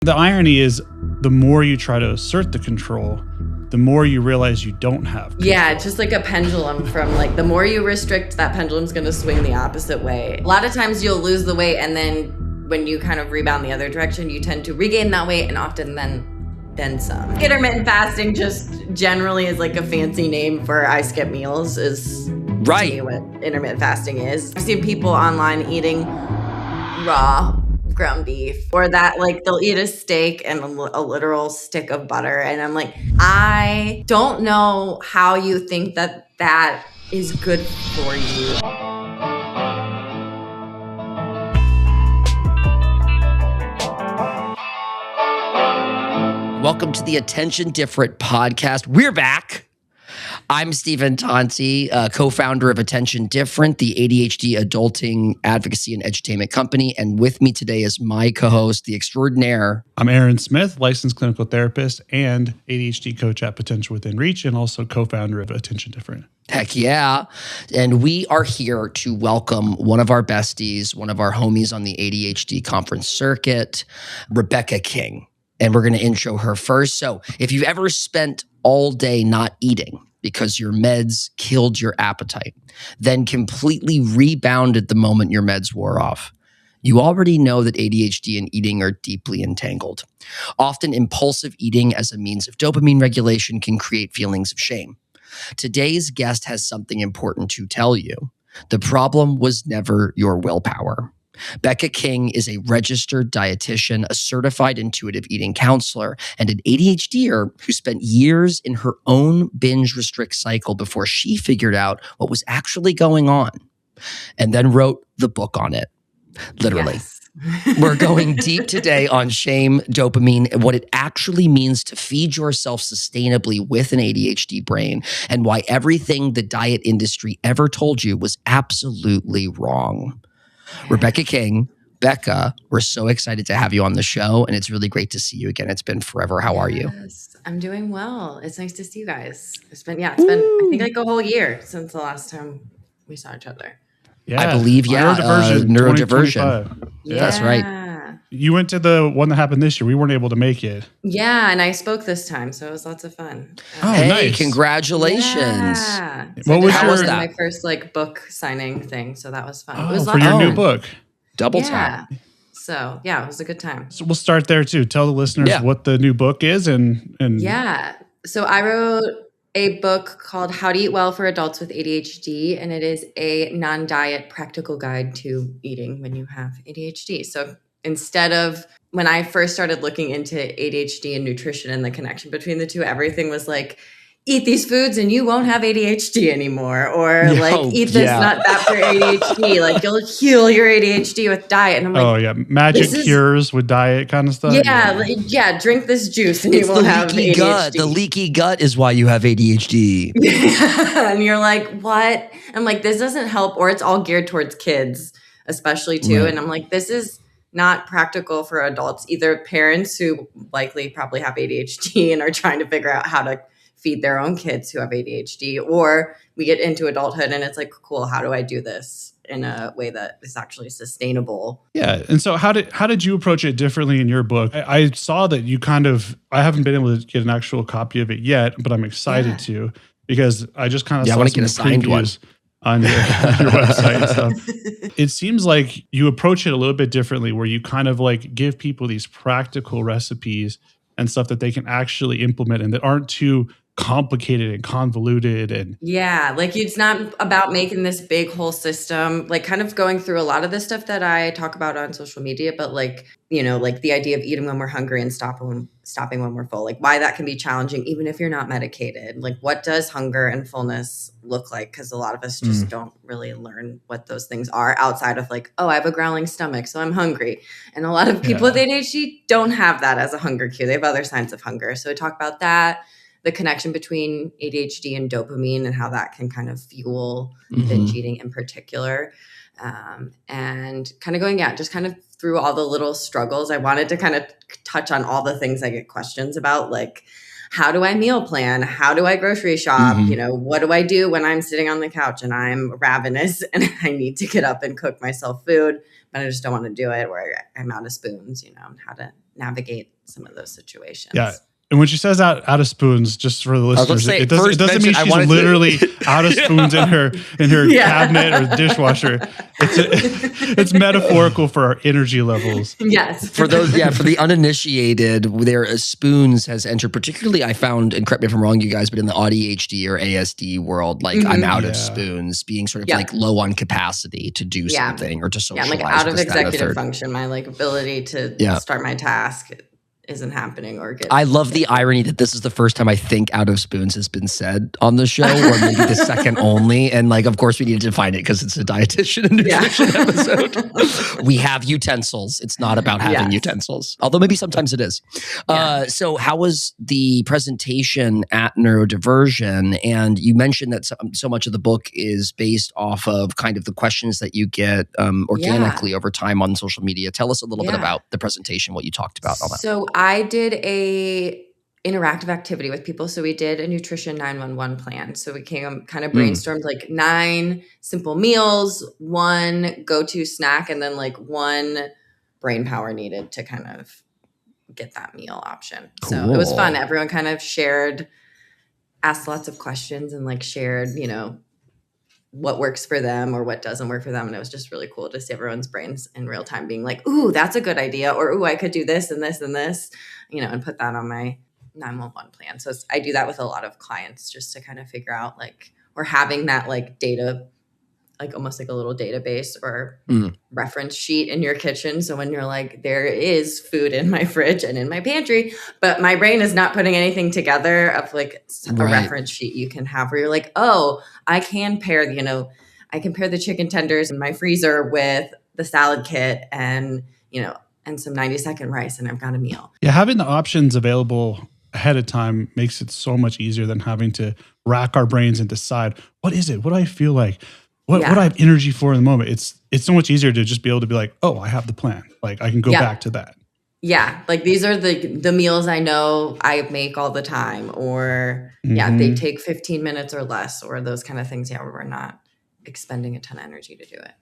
The irony is the more you try to assert the control, the more you realize you don't have control. Yeah, just like a pendulum from like the more you restrict, that pendulum's going to swing the opposite way. A lot of times you'll lose the weight, and then when you kind of rebound the other direction, you tend to regain that weight, and often then some. Intermittent fasting just generally is like a fancy name for I skip meals is right. To me what intermittent fasting is. I've seen people online eating raw ground beef, or that like they'll eat a steak and a literal stick of butter, and I'm like, I don't know how you think that is good for you. Welcome to the Attention Different podcast. We're back. I'm Stephen Tonti, co-founder of Attention Different, the ADHD adulting advocacy and edutainment company. And with me today is my co-host, the extraordinaire. I'm Aaron Smith, licensed clinical therapist and ADHD coach at Potential Within Reach, and also co-founder of Attention Different. Heck yeah. And we are here to welcome one of our besties, one of our homies on the ADHD conference circuit, Rebecca King. And we're going to intro her first. So if you've ever spent all day not eating because your meds killed your appetite, then completely rebounded the moment your meds wore off, you already know that ADHD and eating are deeply entangled. Often impulsive eating as a means of dopamine regulation can create feelings of shame. Today's guest has something important to tell you. The problem was never your willpower. Becca King is a registered dietitian, a certified intuitive eating counselor, and an ADHDer who spent years in her own binge restrict cycle before she figured out what was actually going on, and then wrote the book on it. Literally. Yes. We're going deep today on shame, dopamine, and what it actually means to feed yourself sustainably with an ADHD brain, and why everything the diet industry ever told you was absolutely wrong. Rebecca King, Becca, we're so excited to have you on the show, and it's really great to see you again. It's been forever. How are you? Yes, I'm doing well. It's nice to see you guys. It's been I think like a whole year since the last time we saw each other. Yeah, I believe, Neurodivergent. Yeah. That's right. You went to the one that happened this year. We weren't able to make it. Yeah, and I spoke this time, so it was lots of fun. Oh, hey, nice. Congratulations. Yeah. So what was that? My first like book signing thing, so that was fun. Oh, it was for your new book. Double tap. So, yeah, it was a good time. So we'll start there too. Tell the listeners what the new book is and Yeah. So I wrote a book called How to Eat Well for Adults with ADHD, and it is a non-diet practical guide to eating when you have ADHD. So instead of when I first started looking into ADHD and nutrition and the connection between the two, everything was like, eat these foods and you won't have ADHD anymore. Or eat this, not that for ADHD. Like you'll heal your ADHD with diet. And I'm like, magic cures with diet kind of stuff. Yeah, drink this juice and you won't have ADHD. Gut. The leaky gut is why you have ADHD. And you're like, what? I'm like, this doesn't help. Or it's all geared towards kids, especially too. Right. And I'm like, this is not practical for adults, either parents who probably have ADHD and are trying to figure out how to feed their own kids who have ADHD, or we get into adulthood and it's like, cool, how do I do this in a way that is actually sustainable? Yeah. And so how did you approach it differently in your book? I saw that you I haven't been able to get an actual copy of it yet, but I'm excited to, because I just kind of saw some previews on your website and stuff. It seems like you approach it a little bit differently, where you kind of like give people these practical recipes and stuff that they can actually implement and that aren't too complicated and convoluted. And it's not about making this big whole system, like kind of going through a lot of the stuff that I talk about on social media, but like the idea of eating when we're hungry and stopping when we're full, like why that can be challenging, even if you're not medicated. Like what does hunger and fullness look like? Because a lot of us just don't really learn what those things are outside of like, oh, I have a growling stomach, so I'm hungry. And a lot of people with ADHD don't have that as a hunger cue. They have other signs of hunger. So I talk about that, the connection between ADHD and dopamine and how that can kind of fuel binge eating in particular. And kind of going, just kind of through all the little struggles. I wanted to kind of touch on all the things I get questions about, like, how do I meal plan? How do I grocery shop? What do I do when I'm sitting on the couch and I'm ravenous and I need to get up and cook myself food? but I just don't want to do it where I'm out of spoons, and how to navigate some of those situations. Yeah. And when she says out of spoons, just for the listeners, it doesn't mean she's literally out of spoons in her cabinet or dishwasher. It's metaphorical for our energy levels. Yes. For the uninitiated, spoons has entered, particularly I found, and correct me if I'm wrong, you guys, but in the ADHD or ASD world, like I'm out of spoons, being sort of like low on capacity to do something or to socialize. Yeah, I'm like out of executive function. My like ability to start my task isn't happening or get. I love the irony that this is the first time I think out of spoons has been said on the show, or maybe the second only. And like, of course, we need to define it because it's a dietitian and nutrition episode. We have utensils. It's not about having utensils, although maybe sometimes it is. So how was the presentation at Neurodivergent? And you mentioned that so much of the book is based off of kind of the questions that you get organically over time on social media. Tell us a little bit about the presentation, what you talked about, all that. So I did a interactive activity with people. So we did a nutrition 911 plan. So we kind of brainstormed like 9 simple meals, 1 go-to snack, and then like 1 brain power needed to kind of get that meal option. Cool. So it was fun. Everyone kind of asked lots of questions and like shared, what works for them or what doesn't work for them. And it was just really cool to see everyone's brains in real time being like, ooh, that's a good idea. Or, ooh, I could do this and this and this, and put that on my 911 plan. So I do that with a lot of clients just to kind of figure out like, or having that like data, like almost like a little database or reference sheet in your kitchen. So when you're like, there is food in my fridge and in my pantry, but my brain is not putting anything together of like a reference sheet you can have where you're like, oh, I can pair, I can pair the chicken tenders in my freezer with the salad kit and, and some 90-second rice and I've got a meal. Yeah, having the options available ahead of time makes it so much easier than having to rack our brains and decide, what is it? What do I feel like? What I have energy for in the moment? It's so much easier to just be able to be like, oh, I have the plan. Like I can go back to that. Yeah. Like these are the meals I know I make all the time or they take 15 minutes or less or those kind of things. Yeah. Where we're not expending a ton of energy to do it.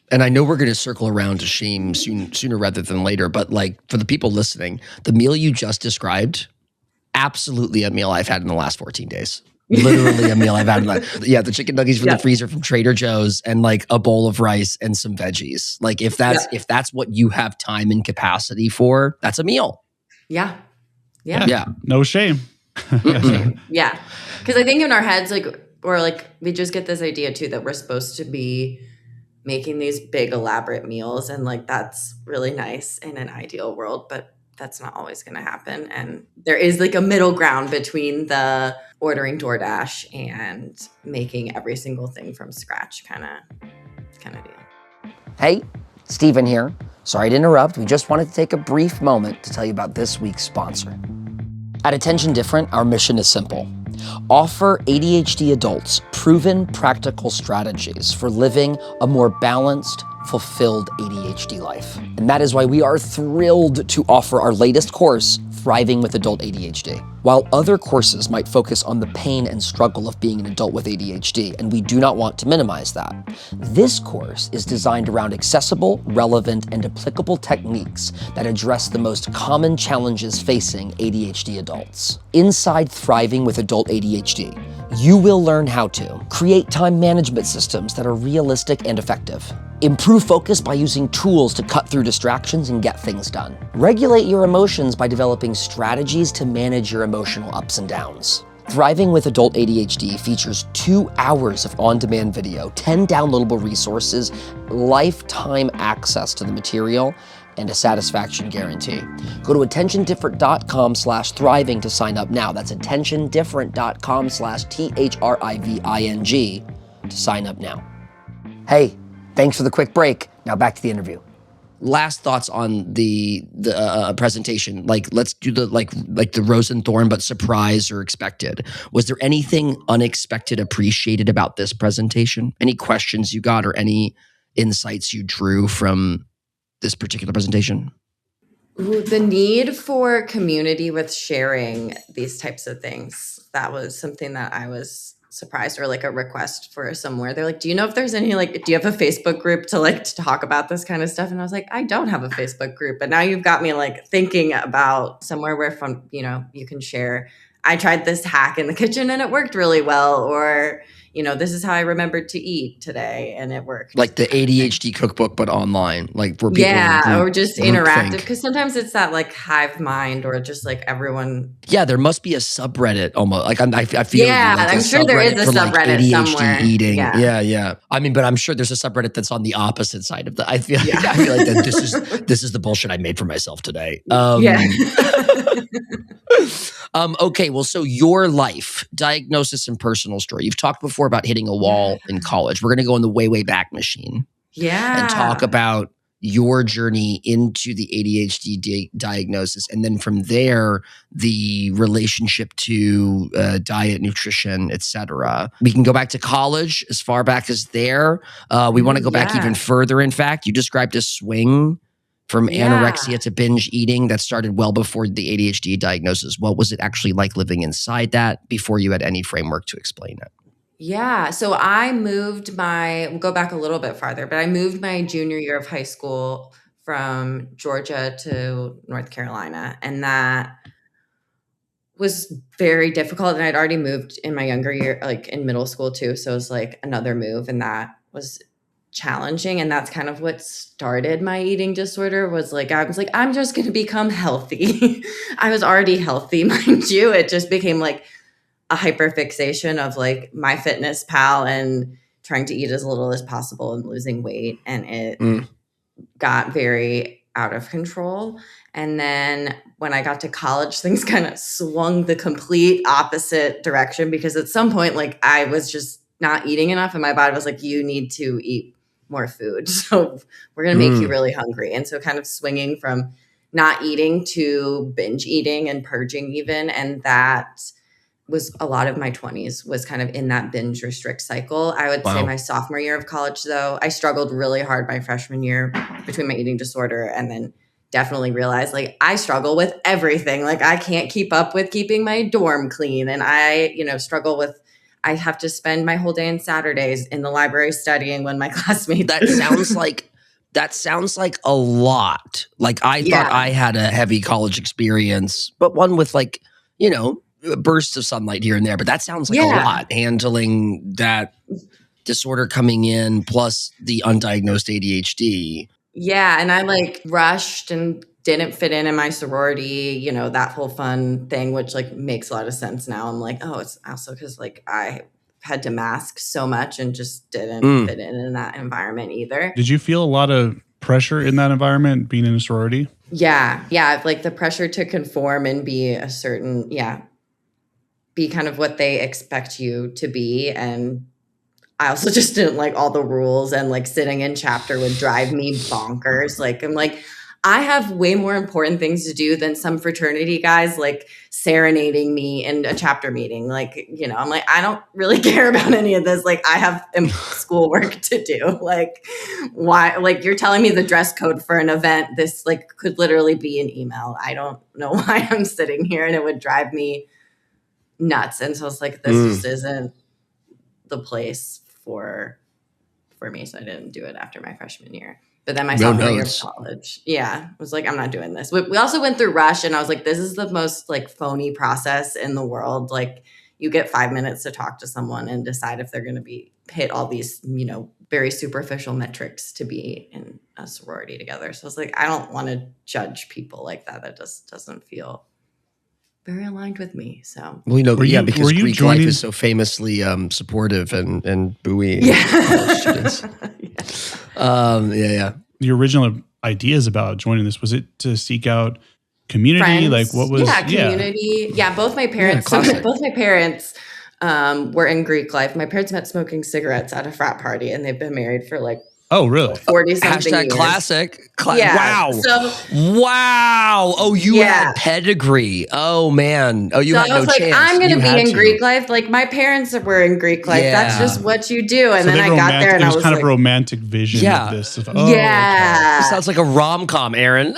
And I know we're going to circle around to shame sooner rather than later, but like for the people listening, the meal you just described, absolutely a meal I've had in the last 14 days. Literally a meal I've had. The chicken nuggets from the freezer from Trader Joe's and like a bowl of rice and some veggies. Like if that's what you have time and capacity for, that's a meal. Yeah. No shame. Yeah. Because I think in our heads, we just get this idea too that we're supposed to be making these big elaborate meals. And like, that's really nice in an ideal world, but that's not always going to happen. And there is like a middle ground between the ordering DoorDash and making every single thing from scratch kind of deal. Hey, Steven here. Sorry to interrupt. We just wanted to take a brief moment to tell you about this week's sponsor. At Attention Different, our mission is simple. Offer ADHD adults proven practical strategies for living a more balanced, fulfilled ADHD life. And that is why we are thrilled to offer our latest course, Thriving with Adult ADHD. While other courses might focus on the pain and struggle of being an adult with ADHD, and we do not want to minimize that, this course is designed around accessible, relevant, and applicable techniques that address the most common challenges facing ADHD adults. Inside Thriving with Adult ADHD, you will learn how to create time management systems that are realistic and effective, improve focus by using tools to cut through distractions and get things done, regulate your emotions by developing strategies to manage your emotional ups and downs. Thriving with Adult ADHD features 2 hours of on-demand video, 10 downloadable resources, lifetime access to the material, and a satisfaction guarantee. Go to attentiondifferent.com/thriving to sign up now. That's attentiondifferent.com/thriving to sign up now. Hey, thanks for the quick break. Now back to the interview. Last thoughts on the presentation. Like, let's do the like the rose and thorn, but surprise or expected. Was there anything unexpected appreciated about this presentation? Any questions you got or any insights you drew from this particular presentation? Ooh, the need for community with sharing these types of things. That was something that I was surprised, or like a request for somewhere. They're like, do you know if there's any, like, do you have a Facebook group to talk about this kind of stuff? And I was like, I don't have a Facebook group, but now you've got me like thinking about somewhere where you can share. I tried this hack in the kitchen and it worked really well. Or, this is how I remembered to eat today and it worked. Like the ADHD cookbook, but online, like where people or just interactive. Because sometimes it's that like hive mind, or just like everyone. Yeah, there must be a subreddit almost. Like I feel. Yeah, like I'm sure there is a subreddit like ADHD somewhere. Eating. Yeah. I mean, but I'm sure there's a subreddit that's on the opposite side of the. I feel like that this is the bullshit I made for myself today. Okay, well, so your life, diagnosis, and personal story. You've talked before about hitting a wall in college. We're going to go in the way back machine. Yeah. And talk about your journey into the ADHD diagnosis. And then from there, the relationship to diet, nutrition, etc. We can go back to college, as far back as there. We want to go back even further. In fact, you described a swing from anorexia to binge eating that started well before the ADHD diagnosis. What was it actually like living inside that before you had any framework to explain it? Yeah. So I moved we'll go back a little bit farther, but I moved my junior year of high school from Georgia to North Carolina. And that was very difficult. And I'd already moved in my younger year, like in middle school too. So it was like another move, and that was challenging. And that's kind of what started my eating disorder. Was like, I was like, I'm just going to become healthy. I was already healthy, mind you. It just became like a hyperfixation of like MyFitnessPal and trying to eat as little as possible and losing weight. And it got very out of control. And then when I got to college, things kind of swung the complete opposite direction, because at some point, like, I was just not eating enough and my body was like, you need to eat more food. So we're going to make you really hungry. And so kind of swinging from not eating to binge eating and purging even. And that was a lot of my 20s was kind of in that binge restrict cycle. I would say my sophomore year of college, though, I struggled really hard my freshman year between my eating disorder, and then definitely realized like I struggle with everything. Like I can't keep up with keeping my dorm clean. And I, struggle with, I have to spend my whole day on Saturdays in the library studying when my classmates. That sounds like a lot. Like I thought I had a heavy college experience, but one with like, bursts of sunlight here and there. But that sounds like a lot, handling that disorder coming in plus the undiagnosed ADHD. Yeah. And I like rushed and didn't fit in my sorority, that whole fun thing, which like makes a lot of sense now. I'm like, oh, it's also because like I had to mask so much and just didn't fit in that environment either. Did you feel a lot of pressure in that environment being in a sorority? Yeah. Yeah. Like the pressure to conform and be a certain, be kind of what they expect you to be. And I also just didn't like all the rules, and like sitting in chapter would drive me bonkers. Like, I'm like, I have way more important things to do than some fraternity guys like serenading me in a chapter meeting. Like, I'm like, I don't really care about any of this. Like, I have schoolwork to do. Like, why? Like, you're telling me the dress code for an event, this like could literally be an email. I don't know why I'm sitting here, and it would drive me nuts. And so it's like, this just isn't the place for me. So I didn't do it after my freshman year. But then my sophomore year of college, I was like, I'm not doing this. We also went through Rush, and I was like, this is the most like phony process in the world. Like, you get 5 minutes to talk to someone and decide if they're going to hit all these, very superficial metrics to be in a sorority together. So I was like, I don't want to judge people like that. That just doesn't feel very aligned with me. So because Greek life is so famously supportive and buoy college students. The original ideas about joining this, was it to seek out community? Friends. Like what was community? Yeah, both my parents. Both my parents were in Greek life. My parents met smoking cigarettes at a frat party, and they've been married for like 40-something years. Classic. Yeah. Wow. Oh, you had pedigree. Oh, man. Oh, you had no chance. I'm going to be in Greek life. Like, my parents were in Greek life. Yeah. That's just what you do. And then I got there, and I was kind of romantic vision of this. Of, It sounds like a rom-com, Aaron.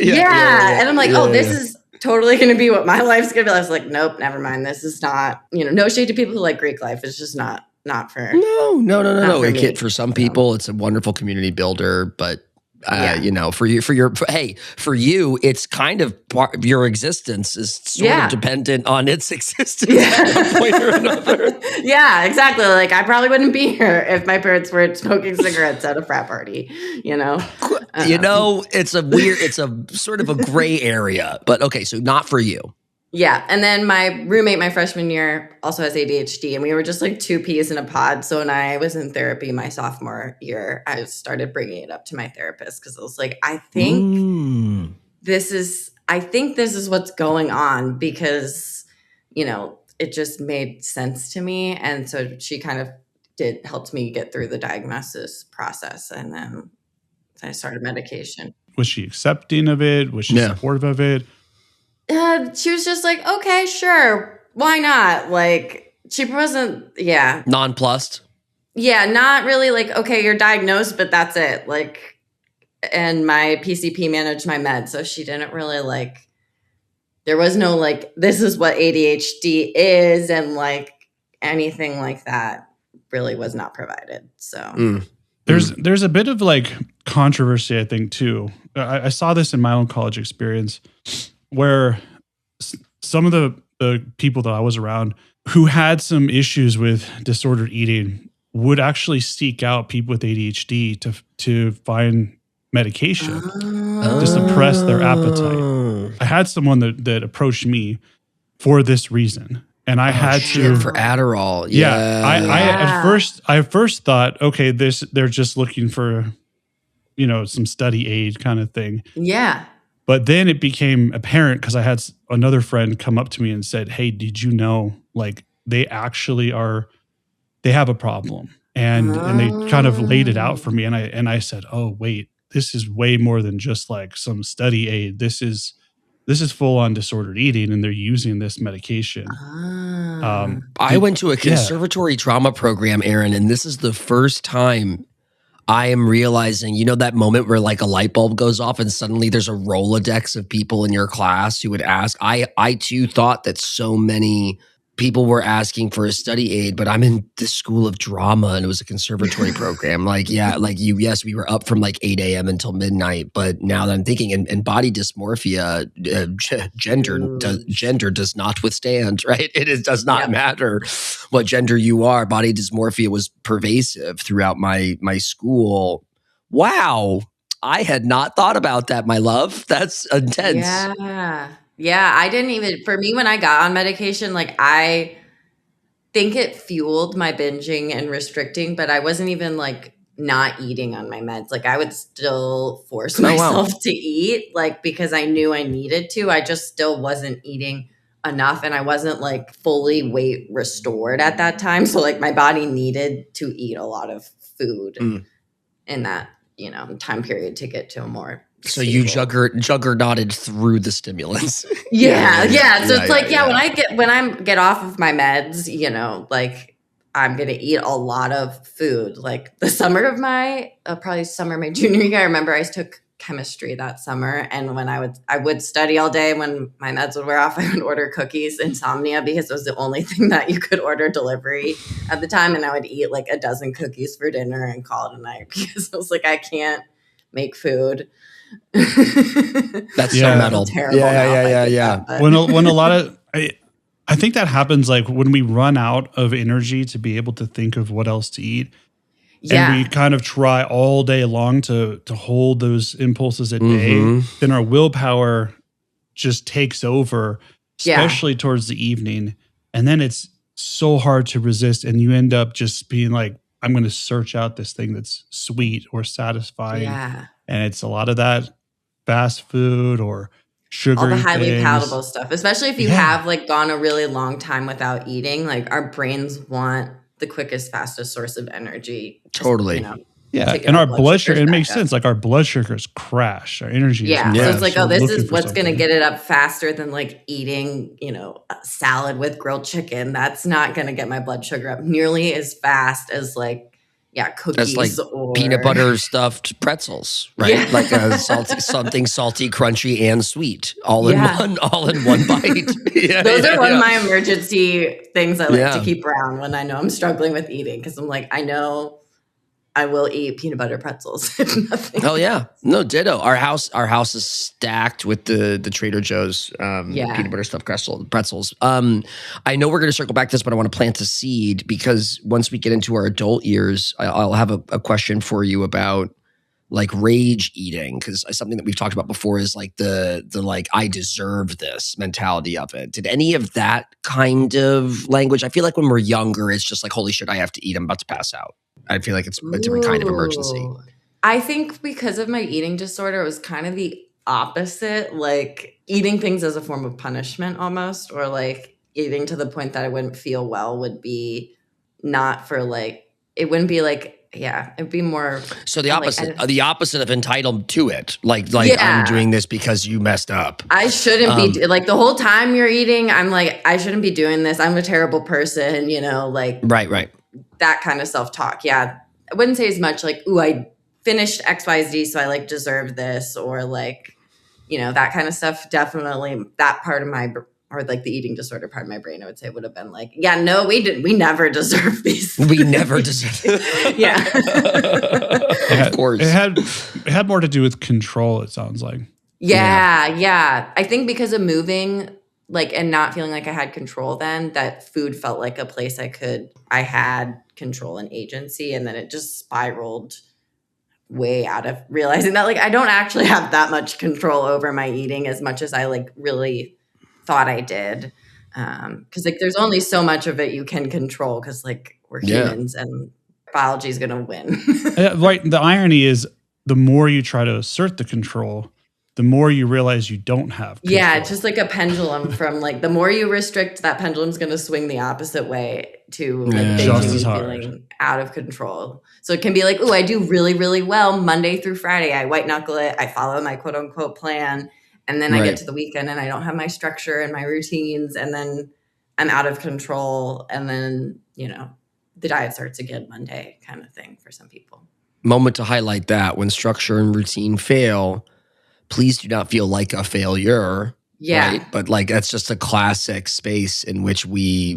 And I'm like, this is totally going to be what my life's going to be. I was like, nope, never mind. This is not, no shade to people who like Greek life. It's just not for No. For some people, it's a wonderful community builder, but for you, it's kind of part of your existence is sort of dependent on its existence at one point or another. Yeah, exactly. Like I probably wouldn't be here if my parents were smoking cigarettes at a frat party, It's a sort of a gray area, but okay, so not for you. Yeah. And then my roommate, my freshman year, also has ADHD, and we were just like two peas in a pod. So when I was in therapy my sophomore year, I started bringing it up to my therapist because I was like, I think this is what's going on because, it just made sense to me. And so she kind of helped me get through the diagnosis process. And then I started medication. Was she accepting of it? Was she supportive of it? She was just like, okay, sure. Why not? Like, she wasn't, nonplussed. Yeah, not really like, okay, you're diagnosed, but that's it. Like, and my PCP managed my meds. So she didn't really like, there was no like, this is what ADHD is. And like anything like that really was not provided. So there's a bit of like controversy, I think, too. I saw this in my own college experience where some of the people that I was around who had some issues with disordered eating would actually seek out people with ADHD to find medication to suppress their appetite. I had someone that approached me for this reason. And I had to for Adderall. I at first thought, okay, they're just looking for, some study aid kind of thing. Yeah. But then it became apparent because I had another friend come up to me and said, hey, did you know, like, they actually they have a problem. And they kind of laid it out for me. And I said, oh, wait, this is way more than just like some study aid. This is full on disordered eating, and they're using this medication. I went to a conservatory trauma program, Aaron, and this is the first time I am realizing, that moment where like a light bulb goes off and suddenly there's a Rolodex of people in your class who would ask. I too thought that so many people were asking for a study aid, but I'm in the school of drama and it was a conservatory program. Like, we were up from like 8 a.m. until midnight. But now that I'm thinking, and body dysmorphia, gender does not withstand, right? It does not matter what gender you are. Body dysmorphia was pervasive throughout my school. Wow. I had not thought about that, my love. That's intense. Yeah, I didn't even, for me, when I got on medication, like I think it fueled my binging and restricting, but I wasn't even like not eating on my meds. Like I would still force myself to eat, like because I knew I needed to. I just still wasn't eating enough, and I wasn't like fully weight restored at that time. So like my body needed to eat a lot of food in that, time period to get to a more So you juggernauted through the stimulants. Yeah. So it's like, when I get off of my meds, like I'm going to eat a lot of food. Like the summer of my junior year, I remember I took chemistry that summer. And when I would study all day, when my meds would wear off, I would order cookies, insomnia, because it was the only thing that you could order delivery at the time. And I would eat like a dozen cookies for dinner and call it a night because I was like, I can't make food. That's so metal. Yeah. When a lot of, I think that happens like when we run out of energy to be able to think of what else to eat. And we kind of try all day long to hold those impulses at bay, then our willpower just takes over, especially towards the evening. And then it's so hard to resist. And you end up just being like, I'm going to search out this thing that's sweet or satisfying. Yeah. And it's a lot of that fast food or sugar. All the highly palatable stuff, especially if you have like gone a really long time without eating. Like our brains want the quickest, fastest source of energy. Totally. And our blood sugar, it makes sense. Like our blood sugars crash, our energy. So it's like, this is what's going to get it up faster than like eating, a salad with grilled chicken. That's not going to get my blood sugar up nearly as fast as like cookies. That's like or peanut butter stuffed pretzels, right? Yeah. Like something salty, crunchy, and sweet, all in one bite. Those are one of my emergency things I like to keep around when I know I'm struggling with eating, because I'm like, I know I will eat peanut butter pretzels. Oh yeah, no, ditto. Our house is stacked with the Trader Joe's peanut butter stuffed pretzels. I know we're going to circle back to this, but I want to plant a seed, because once we get into our adult years, I'll have a question for you about like rage eating, because something that we've talked about before is like the like I deserve this mentality of it. Did any of that kind of language? I feel like when we're younger, it's just like, holy shit, I have to eat. I'm about to pass out. I feel like it's a different kind of emergency. I think because of my eating disorder, it was kind of the opposite, like eating things as a form of punishment almost, or like eating to the point that I wouldn't feel well would be not for like, it wouldn't be like, it'd be more. So the opposite, the opposite of entitled to it. Like I'm doing this because you messed up. I shouldn't be like the whole time you're eating. I'm like, I shouldn't be doing this. I'm a terrible person, like right. That kind of self-talk. Yeah. I wouldn't say as much like, ooh, I finished XYZ, so I like deserve this, or like, that kind of stuff. Definitely that part of or like the eating disorder part of my brain, I would say would have been like, no, we didn't. We never deserve these. We never deserve. Yeah. Of course. It had more to do with control, it sounds like. Yeah. I think because of moving, like, and not feeling like I had control then, that food felt like a place I had control and agency. And then it just spiraled way out of realizing that like, I don't actually have that much control over my eating as much as I like really thought I did. Cause like, there's only so much of it you can control. Cause like we're humans and biology is going to win. Right. The irony is the more you try to assert the control, the more you realize you don't have control. Yeah, it's just like a pendulum from like, the more you restrict, that pendulum's going to swing the opposite way to like feeling out of control. So it can be like, oh, I do really, really well Monday through Friday. I white knuckle it. I follow my quote unquote plan. And then I get to the weekend and I don't have my structure and my routines. And then I'm out of control. And then, the diet starts again Monday kind of thing for some people. Moment to highlight that: when structure and routine fail, please do not feel like a failure. Yeah. Right? But like, that's just a classic space in which we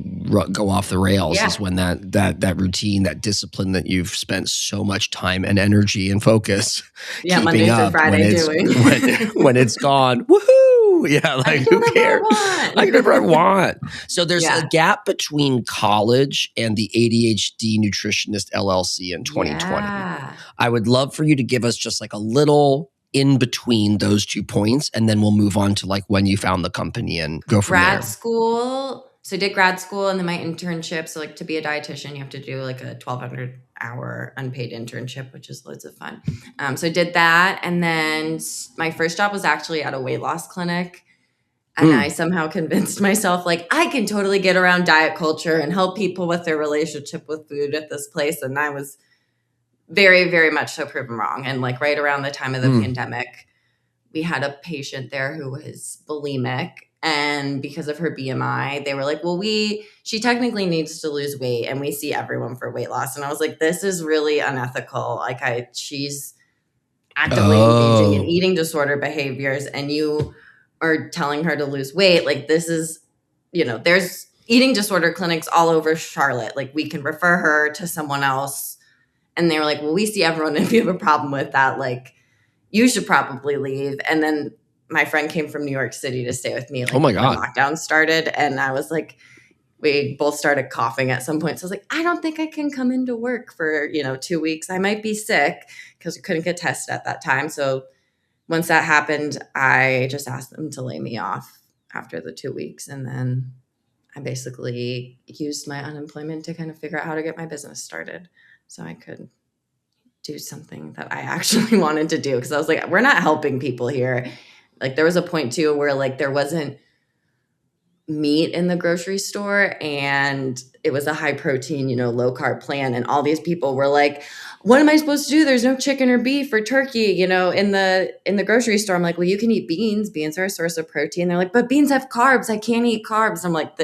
go off the rails is when that routine, that discipline that you've spent so much time and energy and focus keeping Monday up, through Friday doing. when it's gone, woohoo! Yeah, like who cares? I can do whatever I want. So there's a gap between college and the ADHD Nutritionist LLC in 2020. Yeah. I would love for you to give us just like a little in between those 2 points, and then we'll move on to like when you found the company and go from there. Grad school. So I did grad school and then my internship. So like to be a dietitian, you have to do like a 1,200 hour unpaid internship, which is loads of fun. So I did that. And then my first job was actually at a weight loss clinic. And I somehow convinced myself like I can totally get around diet culture and help people with their relationship with food at this place. And I was very, very much so proven wrong. And like right around the time of the pandemic, we had a patient there who was bulimic. And because of her BMI, they were like, well, she technically needs to lose weight and we see everyone for weight loss. And I was like, this is really unethical. Like she's actively engaging in eating disorder behaviors and you are telling her to lose weight. Like this is, there's eating disorder clinics all over Charlotte. Like we can refer her to someone else. And they were like, well, we see everyone. If you have a problem with that, like you should probably leave. And then my friend came from New York City to stay with me. Like, oh my God. When lockdown started. And I was like, we both started coughing at some point. So I was like, I don't think I can come into work for, 2 weeks. I might be sick because we couldn't get tested at that time. So once that happened, I just asked them to lay me off after the 2 weeks. And then I basically used my unemployment to kind of figure out how to get my business started so I could do something that I actually wanted to do. Because I was like, we're not helping people here. Like there was a point too where like there wasn't meat in the grocery store and it was a high protein, low carb plan. And all these people were like, what am I supposed to do? There's no chicken or beef or turkey, in the grocery store. I'm like, well, you can eat beans. Beans are a source of protein. They're like, but beans have carbs. I can't eat carbs. I'm like,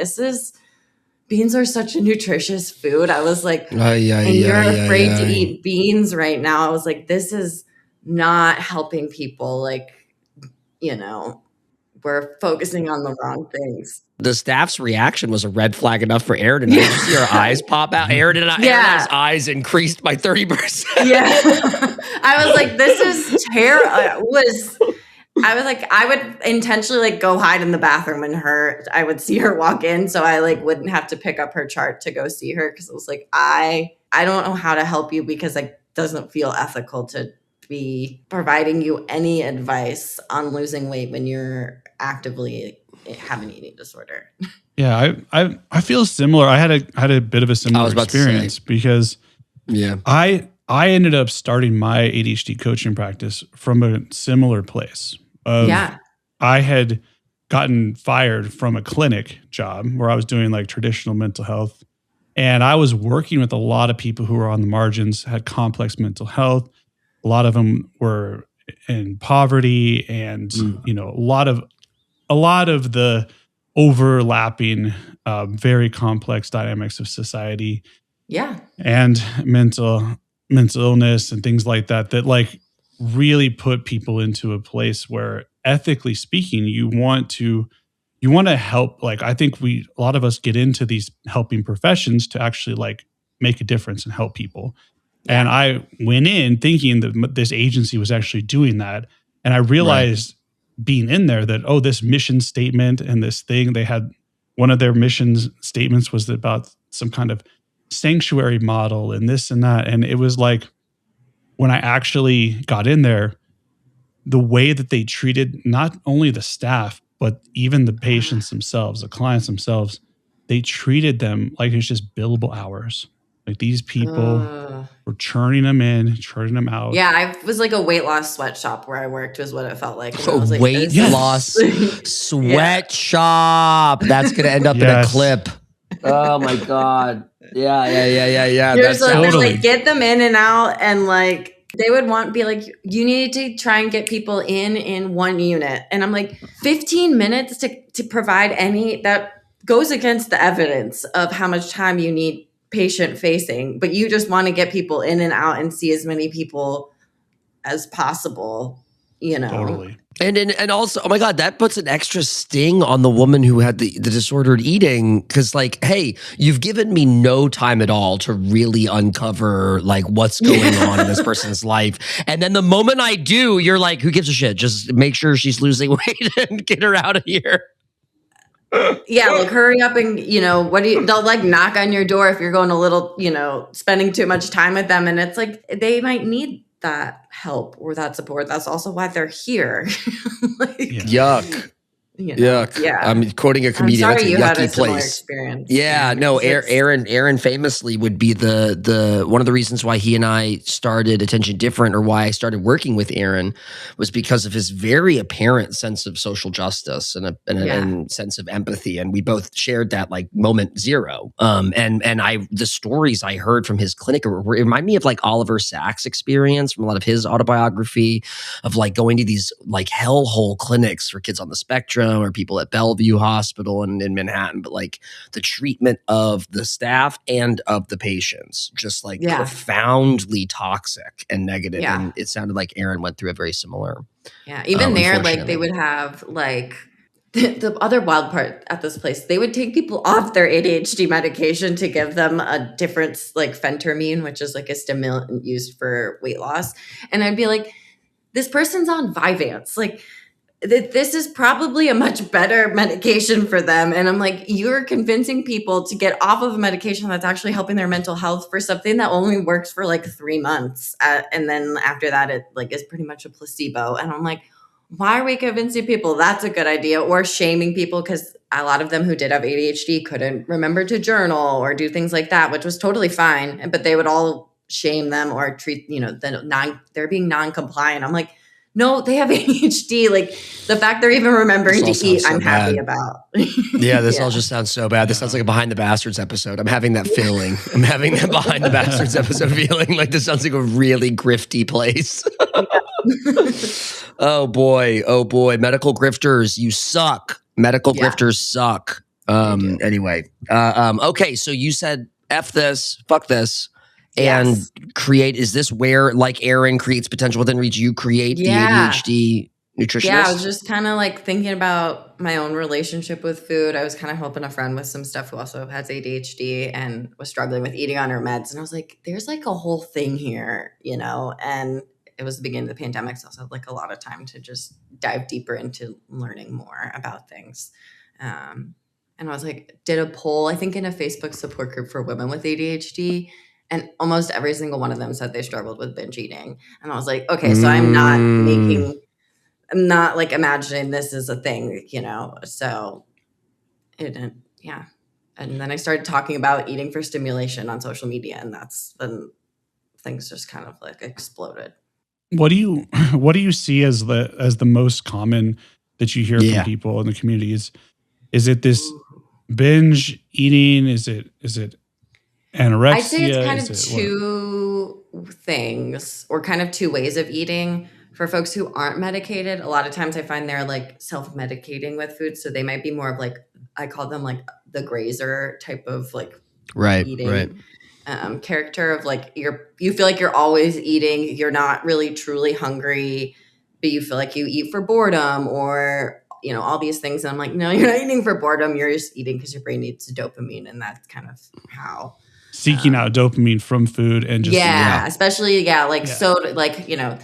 beans are such a nutritious food. I was like, and you're afraid to eat beans right now. I was like, this is not helping people. Like, you know, we're focusing on the wrong things. The staff's reaction was a red flag enough for Erin, and I just see her eyes pop out. Erin's eyes increased by 30%. Yeah. I was like, this is terrible. I was like, I would intentionally like go hide in the bathroom and I would see her walk in. So I like wouldn't have to pick up her chart to go see her. Cause it was like, I don't know how to help you because it doesn't feel ethical to be providing you any advice on losing weight when you're actively have an eating disorder. Yeah. I feel similar. I had a bit of a similar experience because I ended up starting my ADHD coaching practice from a similar place. I had gotten fired from a clinic job where I was doing like traditional mental health. And I was working with a lot of people who were on the margins, had complex mental health. A lot of them were in poverty and, you know, a lot of the overlapping, very complex dynamics of society. Yeah. And mental illness and things like that like really put people into a place where ethically speaking, you want to help. Like, I think a lot of us get into these helping professions to actually like make a difference and help people. Yeah. And I went in thinking that this agency was actually doing that. And I realized being in there that, this mission statement and this thing, they had one of their mission statements was about some kind of sanctuary model and this and that. And it was like, when I actually got in there, the way that they treated not only the staff, but even the patients themselves, the clients themselves, they treated them like it's just billable hours. Like these people were churning them in, churning them out. Yeah, I was like a weight loss sweatshop where I worked was what it felt like. Like, weight loss sweatshop. That's going to end up in a clip. Oh my God. Yeah. That's totally. Like, get them in and out, and like they would be like, you need to try and get people in 1 unit. And I'm like, 15 minutes to provide that goes against the evidence of how much time you need patient facing, but you just want to get people in and out and see as many people as possible, you know. Totally. And also, oh my God, that puts an extra sting on the woman who had the disordered eating. Because like, hey, you've given me no time at all to really uncover like what's going on in this person's life. And then the moment I do, you're like, who gives a shit? Just make sure she's losing weight and get her out of here. Yeah, like hurry up and, you know, they'll like knock on your door if you're going a little, you know, spending too much time with them. And it's like, they might need that help or that support. That's also why they're here. Like, yuck. You know, yuck. Yeah. I'm quoting a comedian. I'm sorry you had a similar place. Experience. Yeah, no, Aaron famously would be the one of the reasons why he and I started Attention Different, or why I started working with Aaron, was because of his very apparent sense of social justice and a sense of empathy. And we both shared that like moment zero. And the stories I heard from his clinic remind me of like Oliver Sacks' experience from a lot of his autobiography of like going to these like hellhole clinics for kids on the spectrum, or people at Bellevue Hospital in Manhattan, but like the treatment of the staff and of the patients, just like profoundly toxic and negative. Yeah. And it sounded like Aaron went through a very similar. Yeah. Even there, like they would have like the other wild part at this place, they would take people off their ADHD medication to give them a different like phentermine, which is like a stimulant used for weight loss. And I'd be like, this person's on Vyvanse. Like, this is probably a much better medication for them. And I'm like, you're convincing people to get off of a medication that's actually helping their mental health for something that only works for like 3 months. And then after that, it like is pretty much a placebo. And I'm like, why are we convincing people that's a good idea, or shaming people? Because a lot of them who did have ADHD couldn't remember to journal or do things like that, which was totally fine. But they would all shame them or treat, you know, they're being non-compliant. I'm like, no, they have ADHD. Like the fact they're even remembering to eat, I'm happy about. Yeah, this all just sounds so bad. This sounds like a Behind the Bastards episode. I'm having that feeling. I'm having that Behind the Bastards episode feeling. Like this sounds like a really grifty place. Oh boy. Medical grifters, you suck. Medical grifters suck. Anyway, okay. So you said F this, fuck this, and create. Is this where, like Aaron creates potential within reach, you create the ADHD nutritionist? Yeah, I was just kind of like thinking about my own relationship with food. I was kind of helping a friend with some stuff who also has ADHD and was struggling with eating on her meds. And I was like, there's like a whole thing here, and it was the beginning of the pandemic. So I also had like a lot of time to just dive deeper into learning more about things. And I was like, did a poll, I think in a Facebook support group for women with ADHD. And almost every single one of them said they struggled with binge eating. And I was like, okay, so I'm not like imagining this is a thing, so it didn't, yeah. And then I started talking about eating for stimulation on social media, and that's when things just kind of like exploded. What do you see as the most common that you hear from people in the communities? Is it this binge eating? Is it anorexia? I'd say it's kind of two things, or kind of two ways of eating. For folks who aren't medicated, a lot of times I find they're like self-medicating with food. So they might be more of like, I call them like the grazer type of like eating character of like, you feel like you're always eating. You're not really truly hungry, but you feel like you eat for boredom or, all these things. And I'm like, no, you're not eating for boredom. You're just eating because your brain needs dopamine. And that's kind of how. Seeking out dopamine from food and just. Especially, soda,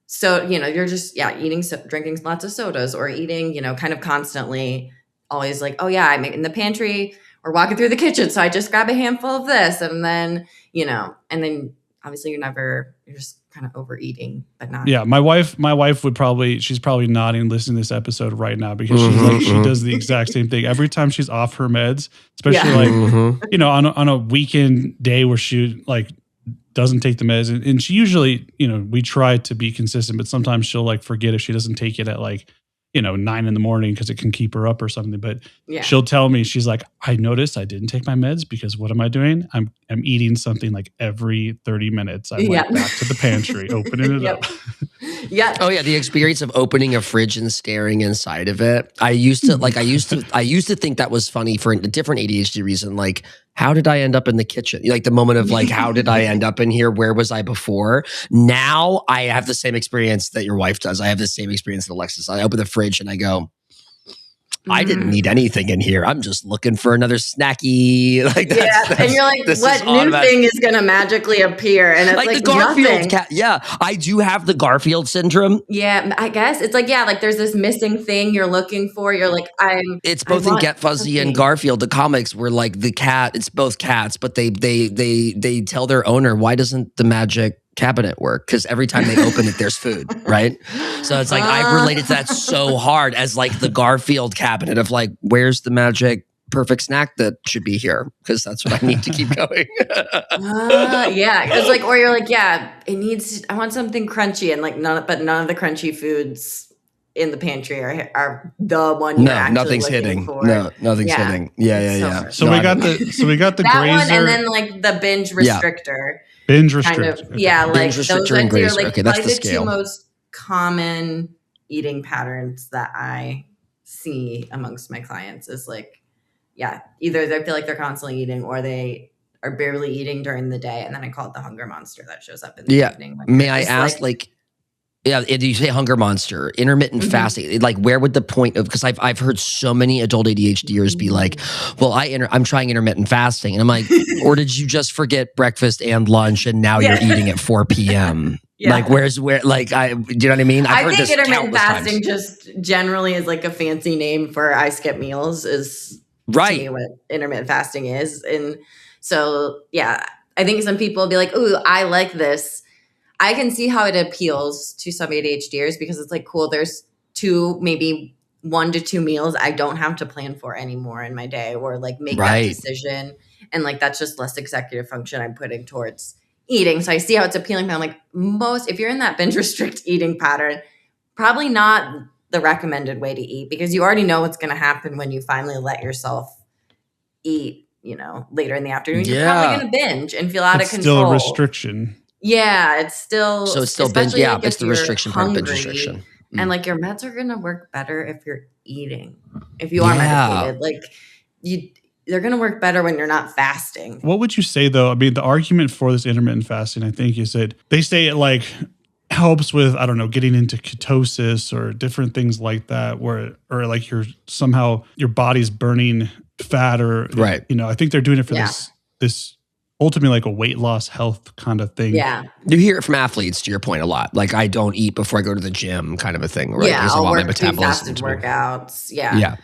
so, you're just, eating, drinking lots of sodas or eating, kind of constantly always like, oh yeah, I'm in the pantry or walking through the kitchen. So I just grab a handful of this and then, and then obviously you're just kind of overeating, but not. Yeah. My wife she's probably nodding, listening to this episode right now because she's like, she does the exact same thing. Every time she's off her meds, especially on a weekend day where she like, doesn't take the meds, and she usually, we try to be consistent, but sometimes she'll like forget if she doesn't take it at like, 9 a.m. because it can keep her up or something. But she'll tell me, she's like, I noticed I didn't take my meds because what am I doing? I'm eating something like every 30 minutes. I'm like back to the pantry, opening it up. Yeah. Oh yeah, the experience of opening a fridge and staring inside of it. I used to think that was funny for a different ADHD reason. Like, how did I end up in the kitchen? Like the moment of like, how did I end up in here? Where was I before? Now I have the same experience that your wife does. I have the same experience that Alexis. I open the fridge and I go, I didn't need anything in here. I'm just looking for another snacky. Like and you're like, what new thing is going to magically appear? And it's like the Garfield cat. Yeah, I do have the Garfield syndrome. Yeah, I guess it's like like there's this missing thing you're looking for. You're like, It's both in Get Fuzzy and Garfield, the comics, where like the cat. It's both cats, but they tell their owner, why doesn't the magic cabinet work? Because every time they open it, there's food, right? So it's like I related to that so hard as like the Garfield cabinet of like, where's the magic perfect snack that should be here? Because that's what I need to keep going. It's like, or you're like, I want something crunchy, and like none of the crunchy foods in the pantry are the one you're actually nothing's hitting. For. No, nothing's hitting. Yeah. So we got the that grazer, one, and then like the binge restrictor. Binge restrictor. Kind of, like binge restrictor and grazer. Like, that's the the scale. two most common eating patterns that I see amongst my clients is like, either they feel like they're constantly eating or they are barely eating during the day, and then I call it the hunger monster that shows up in the evening. Like, may I ask, you say hunger monster, intermittent fasting? Like, where would the point of? Because I've heard so many adult ADHDers be like, "Well, I'm trying intermittent fasting," and I'm like, "Or did you just forget breakfast and lunch, and now you're eating at 4 p.m.?" Like, do you know what I mean? I think intermittent fasting just generally is like a fancy name for I skip meals. Is to me what intermittent fasting is, and so I think some people will be like, "Ooh, I like this." I can see how it appeals to some ADHDers because it's like, cool, there's maybe 1 to 2 meals I don't have to plan for anymore in my day, or like make that decision. And like, that's just less executive function I'm putting towards eating. So I see how it's appealing. But I'm like, if you're in that binge restrict eating pattern, probably not the recommended way to eat, because you already know what's going to happen when you finally let yourself eat, later in the afternoon. You're probably going to binge and feel out of control. Still a restriction. Yeah, it's still binge. Yeah, it's the restriction part of binge restriction. And like your meds are gonna work better if you're eating. If you are medicated, like they're going to work better when you're not fasting. What would you say though? I mean, the argument for this intermittent fasting, I think, is that they say it like helps with, I don't know, getting into ketosis or different things like that, or like your body's burning fat, or right. I think they're doing it for this ultimately like a weight loss health kind of thing. Yeah. You hear it from athletes, to your point, a lot. Like, I don't eat before I go to the gym kind of a thing, right? Yeah, I'll work through fasted workouts. Yeah.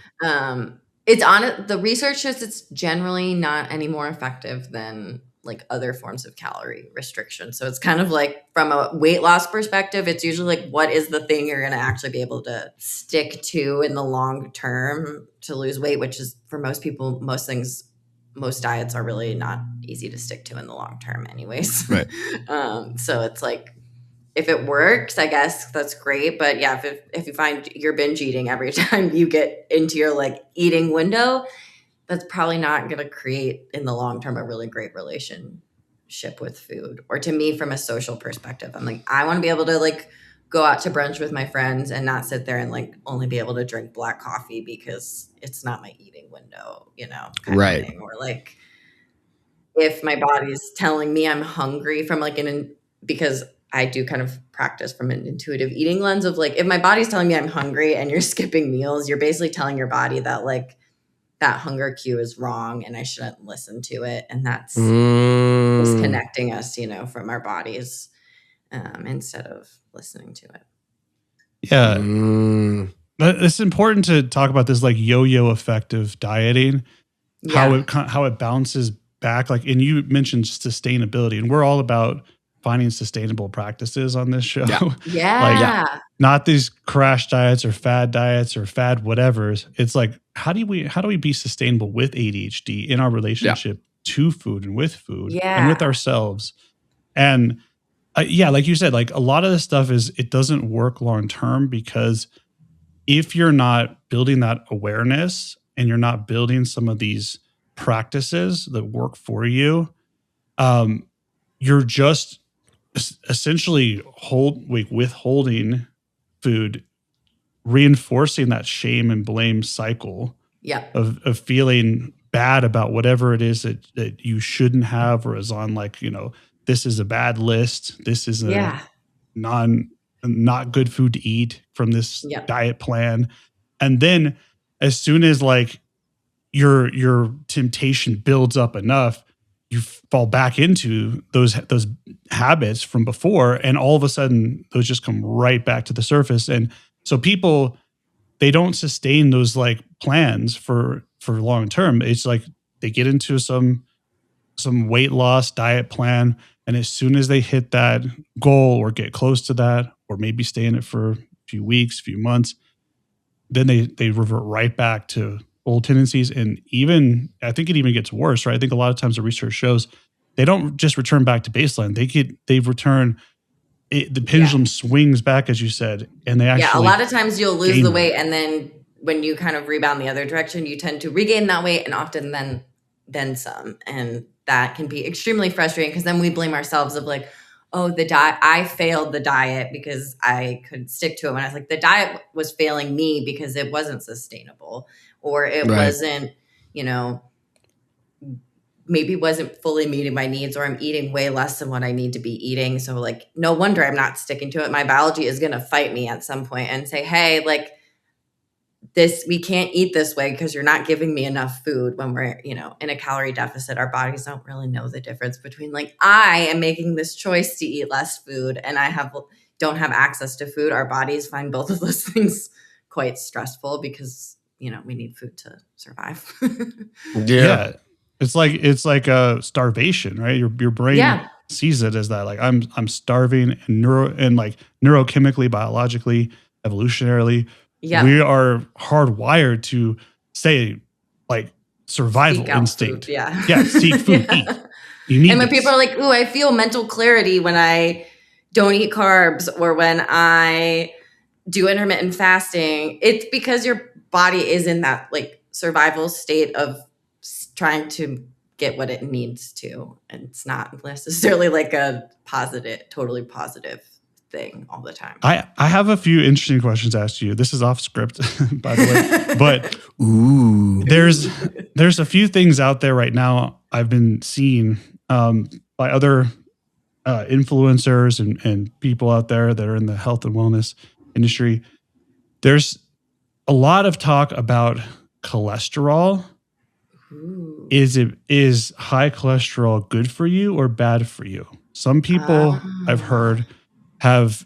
It's on the research shows it's generally not any more effective than like other forms of calorie restriction. So it's kind of like, from a weight loss perspective, it's usually like, what is the thing you're going to actually be able to stick to in the long term to lose weight, which is, for most people, most diets are really not easy to stick to in the long term anyways. Right. So it's like, if it works, I guess that's great. But yeah, if you find you're binge eating every time you get into your like eating window, that's probably not going to create in the long term a really great relationship with food. Or to me, from a social perspective, I'm like, I want to be able to like go out to brunch with my friends and not sit there and like only be able to drink black coffee because it's not my eating window, kind of thing. Or like, if my body's telling me I'm hungry from like because I do kind of practice from an intuitive eating lens of like, if my body's telling me I'm hungry and you're skipping meals, you're basically telling your body that like that hunger cue is wrong and I shouldn't listen to it. And that's disconnecting us, from our bodies instead of listening to it. Yeah. It's important to talk about this like yo-yo effect of dieting, how it bounces back. Like, and you mentioned sustainability, and we're all about finding sustainable practices on this show. Yeah. Not these crash diets or fad diets or fad whatevers. It's like, how do we be sustainable with ADHD in our relationship to food and with food and with ourselves? And like you said, like a lot of this stuff it doesn't work long-term, because if you're not building that awareness and you're not building some of these practices that work for you, you're just essentially withholding food, reinforcing that shame and blame cycle of feeling bad about whatever it is that you shouldn't have, or is on like, this is a bad list. This is a not good food to eat from this diet plan. And then as soon as like your temptation builds up enough, you fall back into those habits from before, and all of a sudden those just come right back to the surface. And so people, they don't sustain those like plans for long term. It's like they get into some weight loss diet plan, and as soon as they hit that goal or get close to that, or maybe stay in it for a few weeks, few months, then they revert right back to old tendencies. And even, I think it even gets worse, right? I think a lot of times the research shows they don't just return back to baseline. They return, the pendulum swings back, as you said, and they actually, a lot of times you'll lose the weight, and then when you kind of rebound the other direction, you tend to regain that weight, and often then some. And that can be extremely frustrating, because then we blame ourselves of like, oh, the diet, I failed the diet because I could stick to it. When I was like, the diet was failing me because it wasn't sustainable, or it wasn't, maybe wasn't fully meeting my needs, or I'm eating way less than what I need to be eating. So like, no wonder I'm not sticking to it. My biology is going to fight me at some point and say, hey, like we can't eat this way because you're not giving me enough food. When we're, in a calorie deficit, our bodies don't really know the difference between like, I am making this choice to eat less food and don't have access to food. Our bodies find both of those things quite stressful, because we need food to survive. Yeah. It's like a starvation, right? Your brain sees it as that, like I'm starving, and neurochemically, biologically, evolutionarily, we are hardwired to say like survival instinct. Food, seek food, eat. You need. And when people are like, "Ooh, I feel mental clarity when I don't eat carbs, or when I do intermittent fasting," it's because your body is in that like survival state of trying to get what it needs to. And it's not necessarily like a totally positive thing all the time. I have a few interesting questions to ask you. This is off script, by the way, but there's a few things out there right now I've been seeing by other influencers and people out there that are in the health and wellness industry. There's a lot of talk about cholesterol. Ooh. Is high cholesterol good for you or bad for you? Some people I've heard have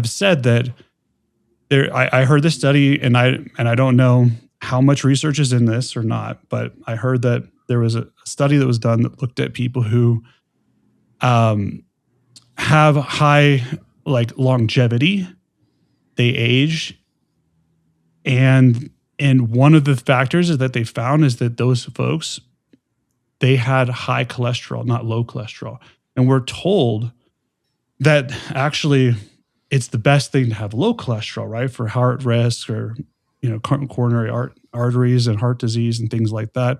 said that I heard this study and I don't know how much research is in this or not, but I heard that there was a study that was done that looked at people who have high longevity, they age, and one of the factors is that they found is that those folks, they had high cholesterol, not low cholesterol. And we're told that actually it's the best thing to have low cholesterol, right? For heart risk or, coronary arteries and heart disease and things like that.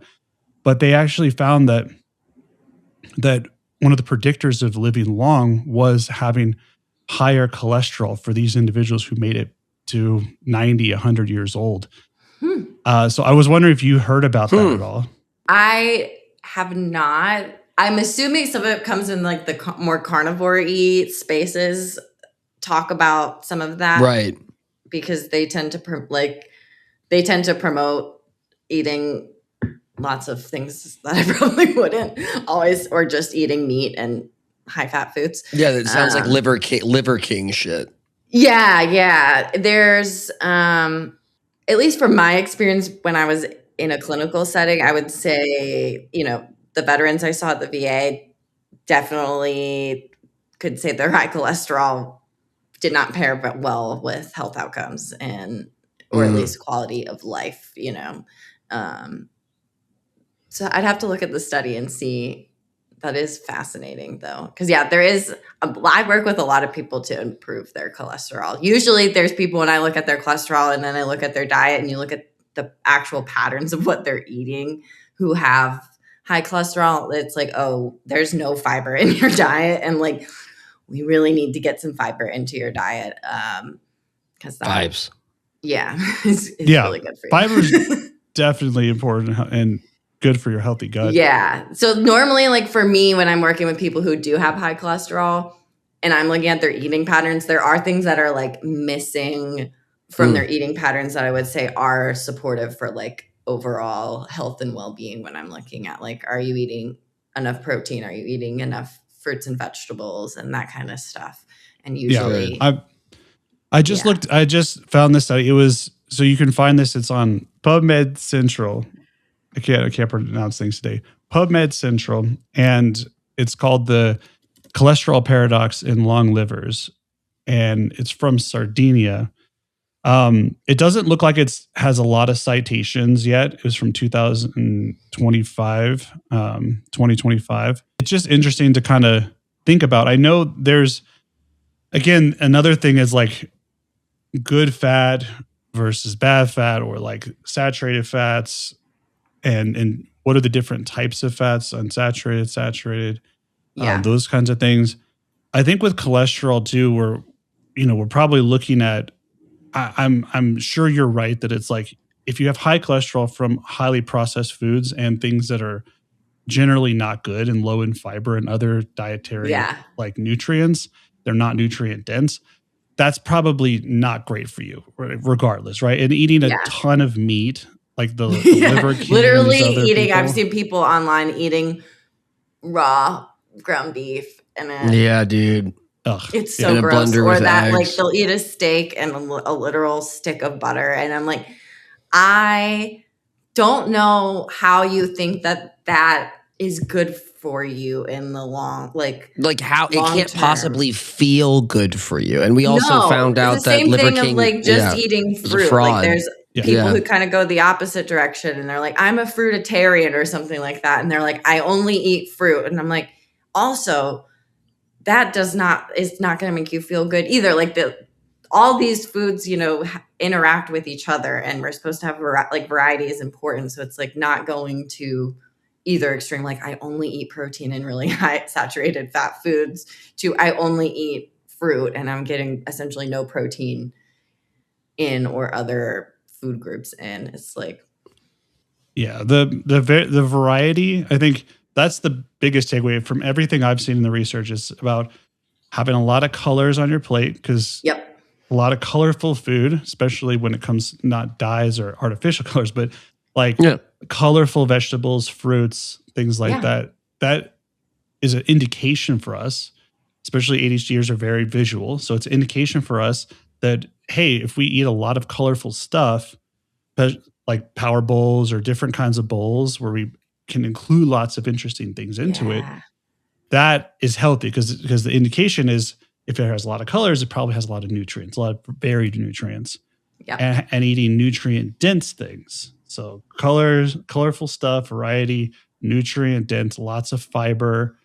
But they actually found that one of the predictors of living long was having higher cholesterol for these individuals who made it to 90, 100 years old. So I was wondering if you heard about that at all. I have not. I'm assuming some of it comes in like the more carnivore-y spaces talk about some of that. Right. Because they tend to promote eating lots of things that I probably wouldn't always, or just eating meat and high fat foods. Yeah, that sounds like liver king shit. Yeah. There's, at least from my experience when I was in a clinical setting, I would say, the veterans I saw at the VA definitely could say their high cholesterol did not pair well with health outcomes or at least quality of life, So I'd have to look at the study and see. That is fascinating though. Cause there is, I work with a lot of people to improve their cholesterol. Usually there's people when I look at their cholesterol and then I look at their diet and you look at the actual patterns of what they're eating who have high cholesterol. It's like, oh, there's no fiber in your diet. And like, we really need to get some fiber into your diet. Cause that, vibes. Yeah. It's really good for you. Fiber is definitely important and good for your healthy gut. Yeah. So normally, like for me, when I'm working with people who do have high cholesterol and I'm looking at their eating patterns, there are things that are like missing from their eating patterns that I would say are supportive for like overall health and well-being when I'm looking at like, are you eating enough protein? Are you eating enough fruits and vegetables and that kind of stuff? And usually I just found this study. It was, so you can find this, it's on PubMed Central. I can't pronounce things today. PubMed Central, and it's called the cholesterol paradox in long livers, and it's from Sardinia. It doesn't look like it has a lot of citations yet. It was from 2025. It's just interesting to kind of think about. I know there's, again, another thing is like good fat versus bad fat, or like saturated fats. And what are the different types of fats, unsaturated, saturated, those kinds of things. I think with cholesterol too, we're probably looking at, I'm sure you're right that it's like, if you have high cholesterol from highly processed foods and things that are generally not good and low in fiber and other dietary like nutrients, they're not nutrient dense. That's probably not great for you regardless, right? And eating a ton of meat, like the liver king, literally eating. People. I've seen people online eating raw ground beef, and dude, it's so gross. Or that, like they'll eat a steak and a literal stick of butter, and I'm like, I don't know how you think that is good for you in the long, like how it can't possibly feel good for you. And we also found out that Liver King, of like just eating fruit. Like there's people who kind of go the opposite direction and they're like, I'm a fruitarian or something like that. And they're like, I only eat fruit. And I'm like, also, that is not going to make you feel good either. Like all these foods, interact with each other, and we're supposed to have variety is important. So it's like not going to either extreme, like I only eat protein and really high saturated fat foods, to I only eat fruit and I'm getting essentially no protein in or other food groups in. It's like, yeah, the variety, I think that's the biggest takeaway from everything I've seen in the research is about having a lot of colors on your plate, because yep, a lot of colorful food, especially when it comes not dyes or artificial colors, but like colorful vegetables, fruits, things like that. That is an indication for us, especially ADHDers are very visual. So it's an indication for us that, hey, if we eat a lot of colorful stuff, like power bowls or different kinds of bowls where we can include lots of interesting things into it, that is healthy because the indication is if it has a lot of colors, it probably has a lot of nutrients, a lot of varied nutrients, and eating nutrient dense things. So colors, colorful stuff, variety, nutrient dense, lots of fiber.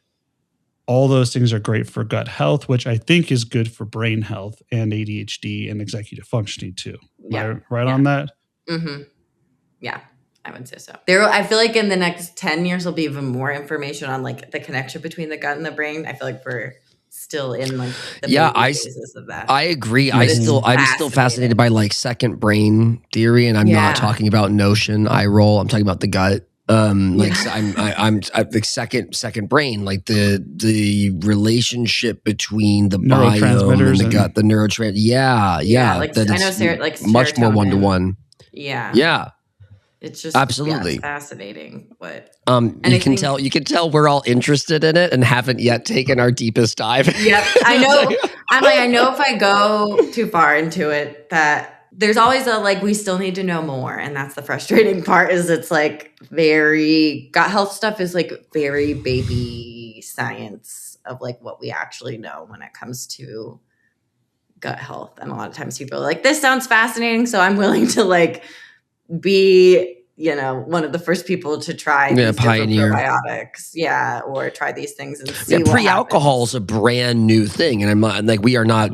All those things are great for gut health, which I think is good for brain health and ADHD and executive functioning too. Am I right on that? Mm-hmm. Yeah, I would say so. I feel like in the next 10 years, there'll be even more information on like the connection between the gut and the brain. I feel like we're still in like the phases of that. I agree. I'm still fascinated by like second brain theory, and I'm not talking about notion, eye roll. I'm talking about the gut. I'm like second brain, like the relationship between the biome and the gut, the neurotransmitters. Yeah. Like I know Sarah, like much more one-to-one. Yeah. It's just absolutely fascinating. You can tell we're all interested in it and haven't yet taken our deepest dive. Yep, I know. I know if I go too far into it, that there's always a like we still need to know more, and that's the frustrating part. Is it's like very gut health stuff is like very baby science of like what we actually know when it comes to gut health, and a lot of times people are like, "This sounds fascinating," so I'm willing to like be, one of the first people to try these pioneer probiotics, or try these things and see pre-alcohol is a brand new thing, and I'm not, like, we are not,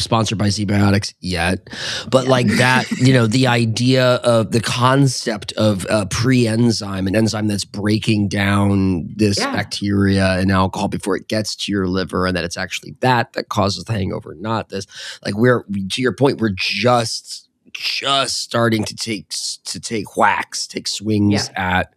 sponsored by ZBiotics yet, but like that, the idea of the concept of pre-enzyme, an enzyme that's breaking down this bacteria in alcohol before it gets to your liver, and that it's actually that causes the hangover, not this. Like to your point, we're just starting to take swings at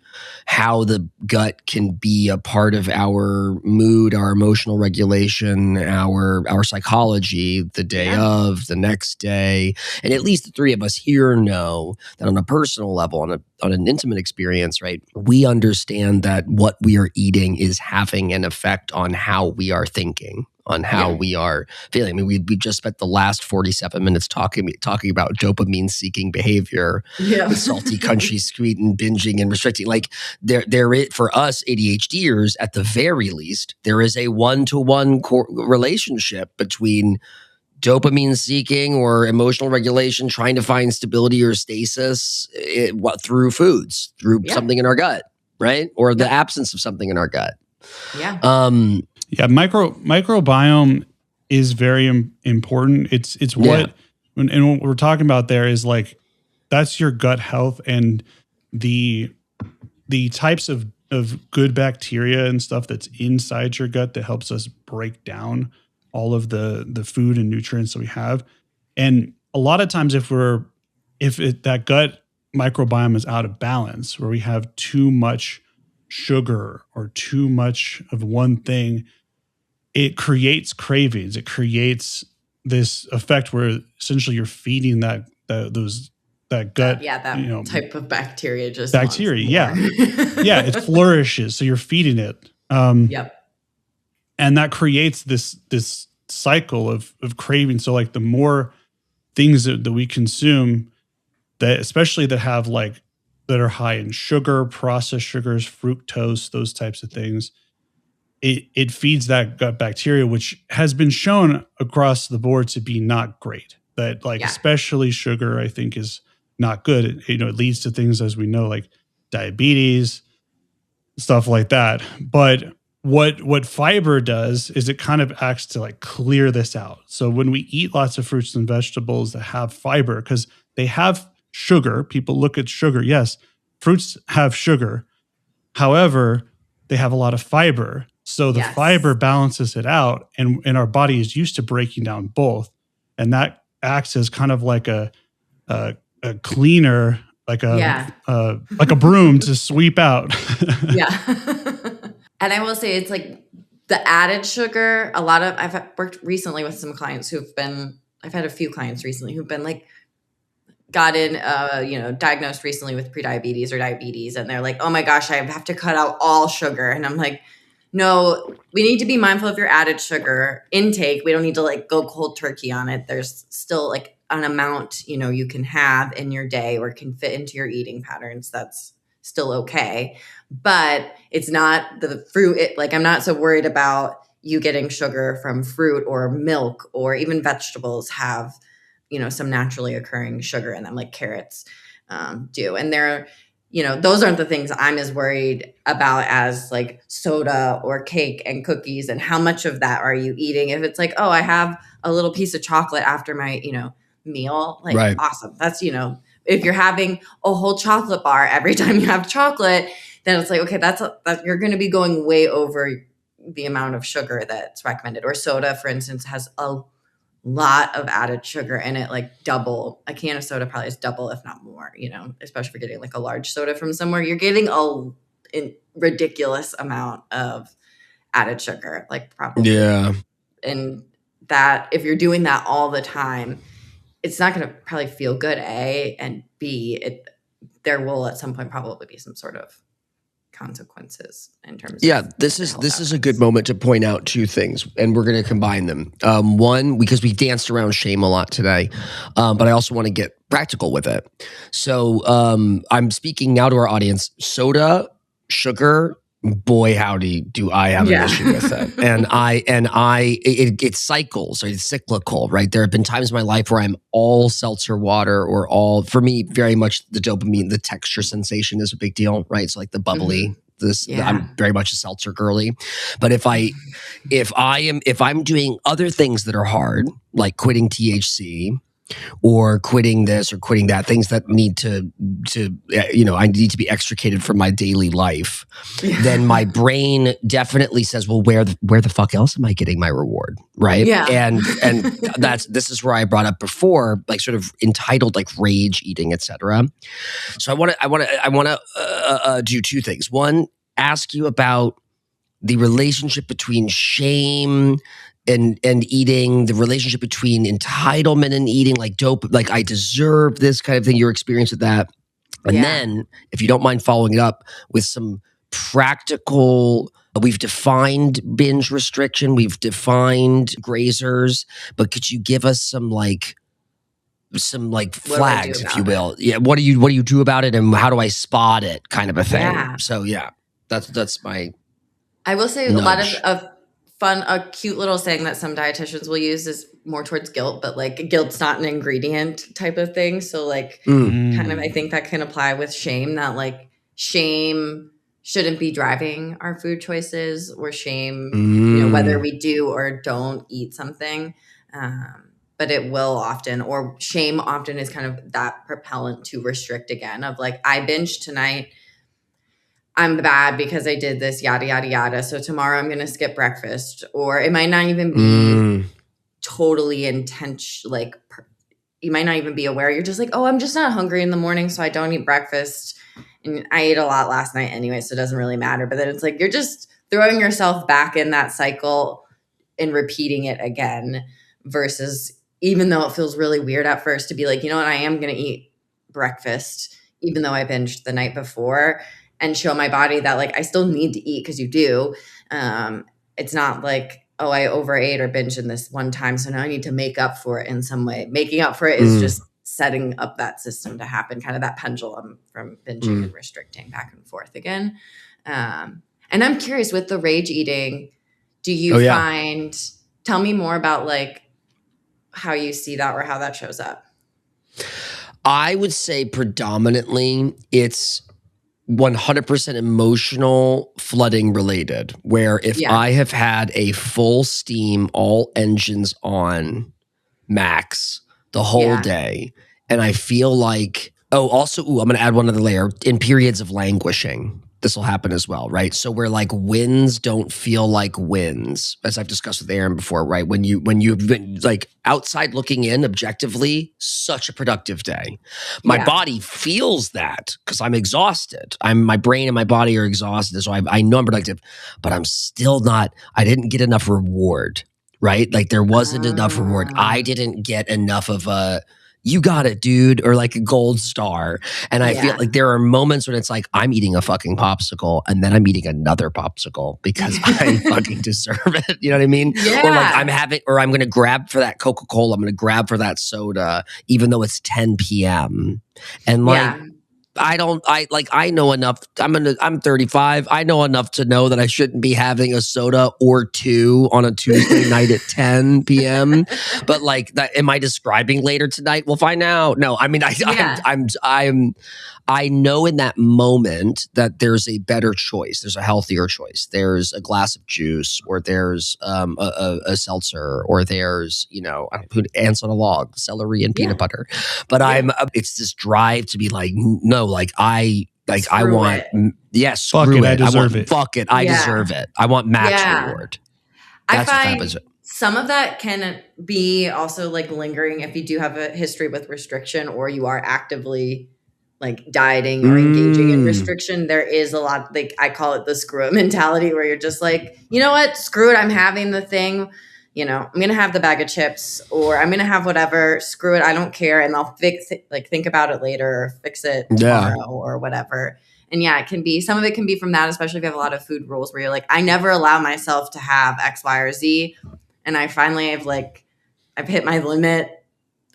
how the gut can be a part of our mood, our emotional regulation, our psychology, the day of, the next day. And at least the three of us here know that on a personal level, on an intimate experience, right, we understand that what we are eating is having an effect on how we are thinking, on how we are feeling. I mean, we just spent the last 47 minutes talking about dopamine-seeking behavior, salty, crunchy, sweet, and binging and restricting. Like there is, for us ADHDers, at the very least, there is a one-to-one relationship between dopamine-seeking or emotional regulation, trying to find stability or stasis through foods, through something in our gut, right? Or the absence of something in our gut. Microbiome is very important. It's what we're talking about there is like, that's your gut health, and the types of good bacteria and stuff that's inside your gut that helps us break down all of the food and nutrients that we have. And a lot of times if that gut microbiome is out of balance, where we have too much sugar or too much of one thing, it creates cravings. It creates this effect where essentially you're feeding that gut, type of bacteria. It flourishes. So you're feeding it. And that creates this cycle of craving. So like the more things that we consume, that especially that have like that are high in sugar, processed sugars, fructose, those types of things, it feeds that gut bacteria, which has been shown across the board to be not great. That especially sugar, I think, is not good. It leads to things, as we know, like diabetes, stuff like that. But what fiber does is it kind of acts to like clear this out. So when we eat lots of fruits and vegetables that have fiber, because they have sugar, people look at sugar. Yes, fruits have sugar. However, they have a lot of fiber. So the fiber balances it out, and our body is used to breaking down both. And that acts as kind of like a cleaner, like a broom to sweep out. And I will say it's like the added sugar, I've worked recently with some clients I've had a few clients recently who've been like, gotten, diagnosed recently with prediabetes or diabetes. And they're like, oh my gosh, I have to cut out all sugar. And I'm like, no, we need to be mindful of your added sugar intake. We don't need to like go cold turkey on it. There's still like an amount, you can have in your day or can fit into your eating patterns. That's still okay. But it's not the fruit. I'm not so worried about you getting sugar from fruit or milk, or even vegetables have, some naturally occurring sugar in them, like carrots do. And they're, those aren't the things I'm as worried about as like soda or cake and cookies. And how much of that are you eating? If it's like, oh, I have a little piece of chocolate after my, meal, like awesome. That's, if you're having a whole chocolate bar every time you have chocolate, then it's like, okay, that's you're going to be going way over the amount of sugar that's recommended. Or soda, for instance, has a lot of added sugar in it, like double. A can of soda probably is double, if not more, especially if you're getting like a large soda from somewhere, you're getting a ridiculous amount of added sugar, like probably. Yeah. And that if you're doing that all the time, it's not going to probably feel good, A, and B, there will at some point probably be some sort of consequences in terms of this is a good moment to point out two things, and we're going to combine them. One, because we danced around shame a lot today, but I also want to get practical with it. So I'm speaking now to our audience. Soda, sugar, boy howdy do I have an issue with it. And it cycles, or it's cyclical, right? There have been times in my life where I'm all seltzer water, or all, for me, very much the dopamine, the texture sensation is a big deal, right? It's like the bubbly. I'm very much a seltzer girly. But if I'm doing other things that are hard, like quitting THC, or quitting this or quitting that, things that need to I need to be extricated from my daily life, then my brain definitely says, well, where the fuck else am I getting my reward, right? And this is where I brought up before, like sort of entitled like rage eating, etc. So I want to do two things. One, ask you about the relationship between shame and eating, the relationship between entitlement and eating, like like I deserve this kind of thing, your experience with that. And then, if you don't mind following it up with some practical, we've defined binge restriction, we've defined grazers, but could you give us some flags, if you will? What do you do about it, and how do I spot it, kind of a thing? So that's my I will say nudge. A lot of fun, a cute little saying that some dietitians will use is more towards guilt, but like guilt's not an ingredient type of thing. So like kind of, I think that can apply with shame, that like shame shouldn't be driving our food choices, or shame, whether we do or don't eat something. But it will often, or shame often is kind of that propellant to restrict again, of like, I binged tonight, I'm bad because I did this, yada, yada, yada. So tomorrow I'm going to skip breakfast. Or it might not even be totally intentional. Like you might not even be aware. You're just like, oh, I'm just not hungry in the morning, so I don't eat breakfast. And I ate a lot last night anyway, so it doesn't really matter. But then it's like, you're just throwing yourself back in that cycle and repeating it again, versus, even though it feels really weird at first to be like, you know what, I am going to eat breakfast, even though I binged the night before, and show my body that like I still need to eat, because you do. It's not like, oh, I overate or binged in this one time, so now I need to make up for it in some way. Making up for it is just setting up that system to happen, kind of that pendulum from binging and restricting back and forth again. And I'm curious, with the rage eating, do you find, tell me more about like how you see that, or how that shows up. I would say predominantly it's 100% emotional flooding related, where if I have had a full steam, all engines on max the whole day, and I feel like, I'm going to add one other layer, in periods of languishing, this will happen as well, right? So where like wins don't feel like wins, as I've discussed with Aaron before, right? When you've been like outside looking in objectively, such a productive day. My body feels that because I'm exhausted. My brain and my body are exhausted. So I know I'm productive, but I'm still not, I didn't get enough reward, right? Like there wasn't enough reward. I didn't get enough of a, you got it, dude, or like a gold star. And I feel like there are moments when it's like, I'm eating a fucking popsicle and then I'm eating another popsicle because I fucking deserve it. You know what I mean? Yeah. Or like I'm going to grab for that Coca-Cola. I'm going to grab for that soda, even though it's 10 p.m. And like, I know enough. I'm 35. I know enough to know that I shouldn't be having a soda or two on a Tuesday night at 10 p.m. But like, am I describing later tonight? We'll find out. No, I mean, I know in that moment that there's a better choice. There's a healthier choice. There's a glass of juice, or there's a seltzer, or there's, ants on a log, celery and peanut butter. But it's this drive to be like, no, like I want, screw it. I deserve it. Fuck it. I deserve it. I want max reward. That's I find some of that can be also like lingering if you do have a history with restriction, or you are actively like dieting or engaging in restriction. There is a lot, like I call it the screw it mentality, where you're just like, you know what, screw it. I'm having the thing, I'm going to have the bag of chips, or I'm going to have whatever, screw it. I don't care. And I'll think about it later, or fix it tomorrow or whatever. And some of it can be from that, especially if you have a lot of food rules where you're like, I never allow myself to have X, Y, or Z. And I finally I've hit my limit.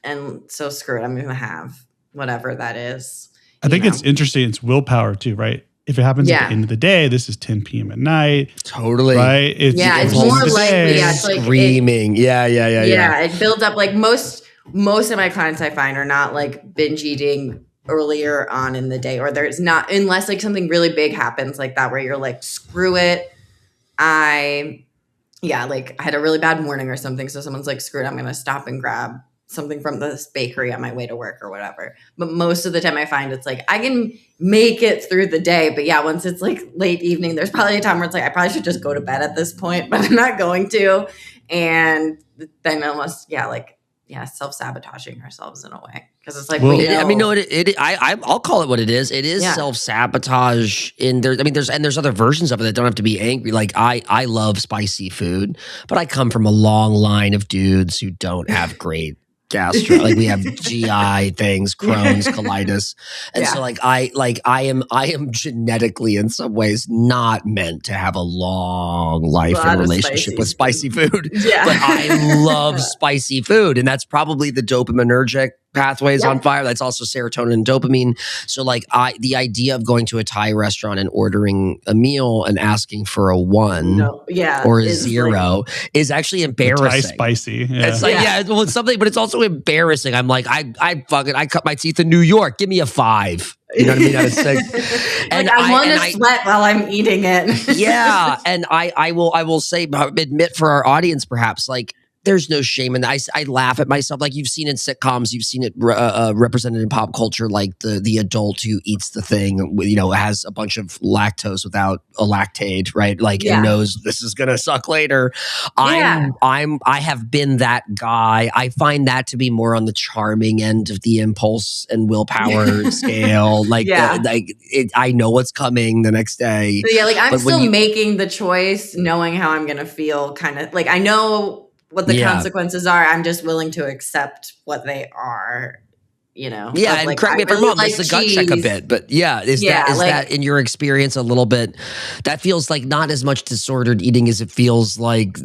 And so screw it. I'm going to have whatever that is. I think it's interesting. It's willpower too, right? If it happens at the end of the day, this is 10 p.m. at night. Totally. Right? It's more likely. It's like screaming. Yeah. It builds up. Like most of my clients I find are not like binge eating earlier on in the day, or there's not, unless like something really big happens like that, where you're like, screw it. I had a really bad morning or something. So someone's like, screw it. I'm going to stop and grab something from this bakery on my way to work or whatever. But most of the time I find it's like, I can make it through the day. But once it's like late evening, there's probably a time where it's like, I probably should just go to bed at this point, but I'm not going to. And then almost, self-sabotaging ourselves in a way. Because it's like, I'll call it what it is. It is self-sabotage in there. I mean, there's other versions of it that don't have to be angry. Like I love spicy food, but I come from a long line of dudes who don't have great gastro. Like we have GI things, Crohn's, colitis. And so I am genetically in some ways not meant to have a long life and relationship with spicy food. Yeah. But I love spicy food. And that's probably the dopaminergic pathways on fire. That's also serotonin and dopamine. So the idea of going to a Thai restaurant and ordering a meal and asking for a 1 or a 0 is actually embarrassing. Thai spicy. Yeah. It's like, it's something, but it's also embarrassing. I'm like, I cut my teeth in New York. Give me a 5. You know what I mean? And I want to sweat while I'm eating it. And I will say, admit for our audience, perhaps, like, there's no shame in that. I laugh at myself. Like you've seen in sitcoms, you've seen it represented in pop culture, like the adult who eats the thing, has a bunch of lactose without a lactate, right? Like and knows this is gonna suck later. I have been that guy. I find that to be more on the charming end of the impulse and willpower scale. I know what's coming the next day. But I'm still making the choice, knowing how I'm gonna feel. Kind of like I know what the consequences are. I'm just willing to accept what they are, and correct me if I'm wrong, that's the gut check a bit. But is that in your experience a little bit, that feels like not as much disordered eating as it feels like,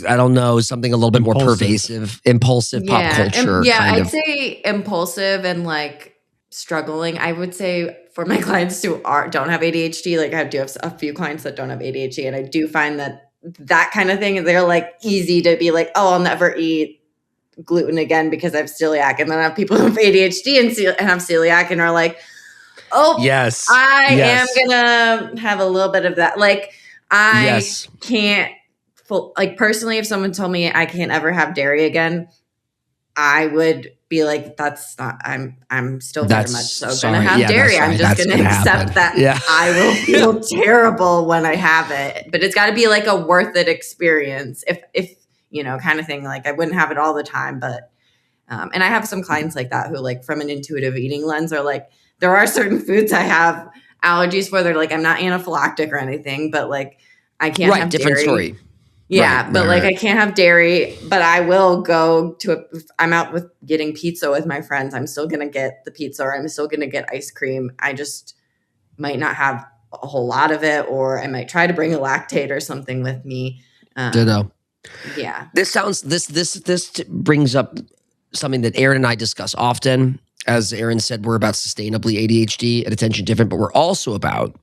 I don't know, something a little bit more pervasive, impulsive pop culture. I'd say impulsive and like struggling. I would say for my clients who don't have ADHD, like I do have a few clients that don't have ADHD, and I do find that kind of thing, they're like easy to be like, oh, I'll never eat gluten again because I have celiac. And then I have people who have ADHD and have celiac and are like, oh, I am going to have a little bit of that. Like I can't personally, if someone told me I can't ever have dairy again, I would be like, that's not, I'm still very much so going to have Yeah, dairy. I'm just going to accept that I will feel terrible when I have it, but it's got to be like a worth it experience. If, you know, kind of thing, like I wouldn't have it all the time, but, and I have some clients like that who like from an intuitive eating lens are like, there are certain foods I have allergies for. They're like, I'm not anaphylactic or anything, but like I can't have different dairy. Story. Yeah, but like I can't have dairy, but I will go to if I'm out with getting pizza with my friends, I'm still going to get the pizza or I'm still going to get ice cream. I just might not have a whole lot of it, or I might try to bring a Lactate or something with me. Ditto. Yeah. This brings up something that Aaron and I discuss often. As Aaron said, we're about sustainably ADHD and attention different, but we're also about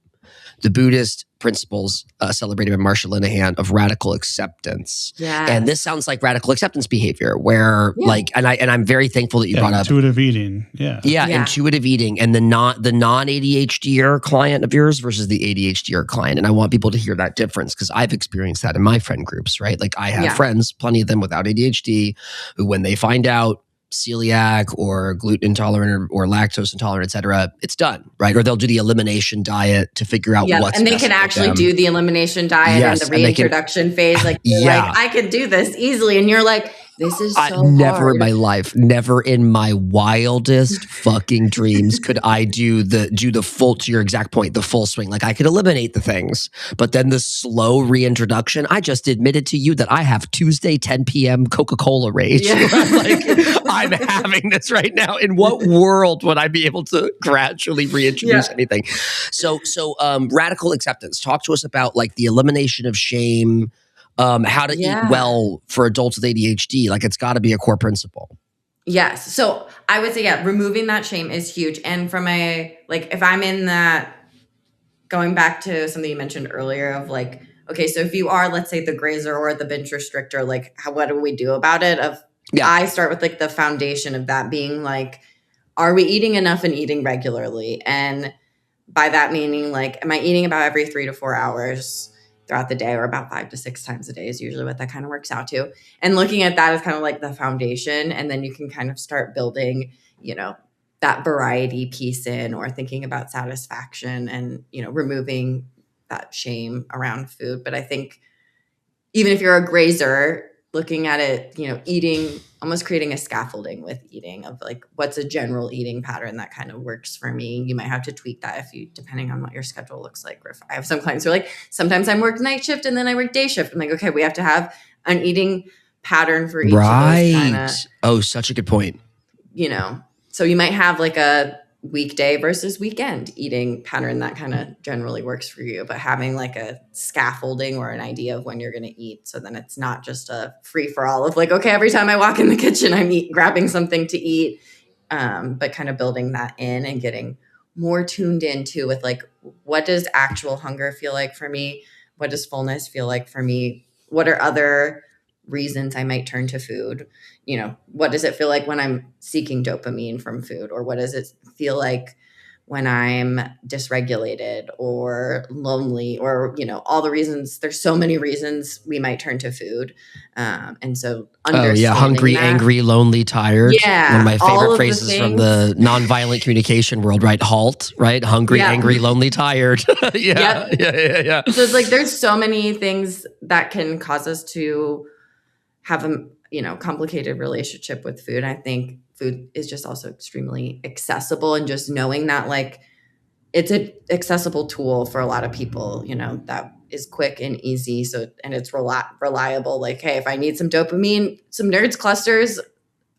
the Buddhist principles celebrated by Marsha Linehan of radical acceptance. Yeah. And this sounds like radical acceptance behavior where like, and I'm very thankful that you brought up intuitive eating. Yeah, intuitive eating and the non-ADHDer client of yours versus the ADHDer client. And I want people to hear that difference because I've experienced that in my friend groups, right? Like I have friends, plenty of them without ADHD, who when they find out celiac or gluten intolerant or lactose intolerant, et cetera, it's done, right? Or they'll do the elimination diet to figure out what's and they can actually do the elimination diet and the reintroduction phase. Like, like, I could do this easily. And you're like, this is so never hard. in my life, never in my wildest fucking dreams could I do the full, to your exact point, the full swing. Like I could eliminate the things, but then the slow reintroduction, I just admitted to you that I have Tuesday 10 p.m. Coca-Cola rage. Yeah. Like I'm having this right now. In what world would I be able to gradually reintroduce anything? So radical acceptance. Talk to us about like the elimination of shame, how to eat well for adults with ADHD. Like it's got to be a core principle. Yes. So I would say, removing that shame is huge. And from if I'm in that, going back to something you mentioned earlier of like, okay, so if you are, let's say the grazer or the binge restrictor, like what do we do about it? I start with like the foundation of that being like, are we eating enough and eating regularly? And by that meaning like, am I eating about every 3 to 4 hours throughout the day, or about 5 to 6 times a day is usually what that kind of works out to. And looking at that as kind of like the foundation. And then you can kind of start building, you know, that variety piece in, or thinking about satisfaction and, you know, removing that shame around food. But I think even if you're a grazer, looking at it, you know, eating, almost creating a scaffolding with eating of like, what's a general eating pattern that kind of works for me. You might have to tweak that depending on what your schedule looks like. Or if I have some clients who are like, sometimes I work night shift and then I work day shift. I'm like, okay, we have to have an eating pattern for each of those kinda, oh, such a good point. You know, so you might have like a weekday versus weekend eating pattern that kind of generally works for you, but having like a scaffolding or an idea of when you're going to eat. So then it's not just a free for all of like, okay, every time I walk in the kitchen, I'm grabbing something to eat. But kind of building that in and getting more tuned into with like, what does actual hunger feel like for me? What does fullness feel like for me? What are other reasons I might turn to food? You know, what does it feel like when I'm seeking dopamine from food? Or what does it feel like when I'm dysregulated or lonely, or, you know, all the reasons? There's so many reasons we might turn to food. And so hungry, angry, lonely, tired. Yeah. One of my favorite phrases from the nonviolent communication world, right? HALT, right? Hungry, angry, lonely, tired. Yeah. So it's like, there's so many things that can cause us to have a, you know, complicated relationship with food. I think food is just also extremely accessible, and just knowing that like it's an accessible tool for a lot of people, you know, that is quick and easy. So, and it's reliable. Like, hey, if I need some dopamine, some Nerds clusters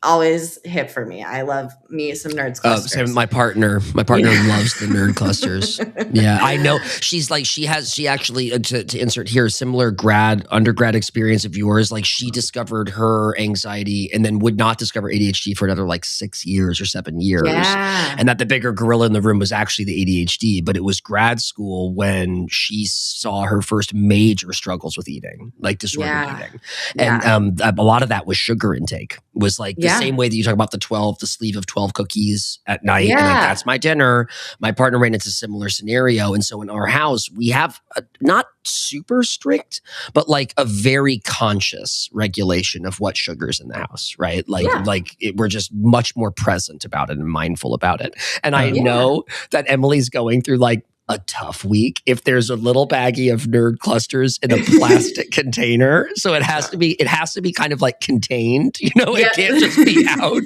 always hit for me. I love me some Nerds clusters. Same with my partner loves the nerd clusters. Yeah, I know. She actually, to insert here, similar undergrad experience of yours. Like she discovered her anxiety and then would not discover ADHD for another like 6 years or 7 years. Yeah. And that the bigger gorilla in the room was actually the ADHD, but it was grad school when she saw her first major struggles with eating, like disordered eating. And a lot of that was sugar intake, was like the same way that you talk about the sleeve of 12 cookies at night, and like, that's my dinner. My partner ran into a similar scenario. And so in our house, we have not super strict, but like a very conscious regulation of what sugar's in the house, right? Like, we're just much more present about it and mindful about it. And I know that Emily's going through like a tough week if there's a little baggie of nerd clusters in a plastic container. So it has to be kind of like contained, you know, it can't just be out,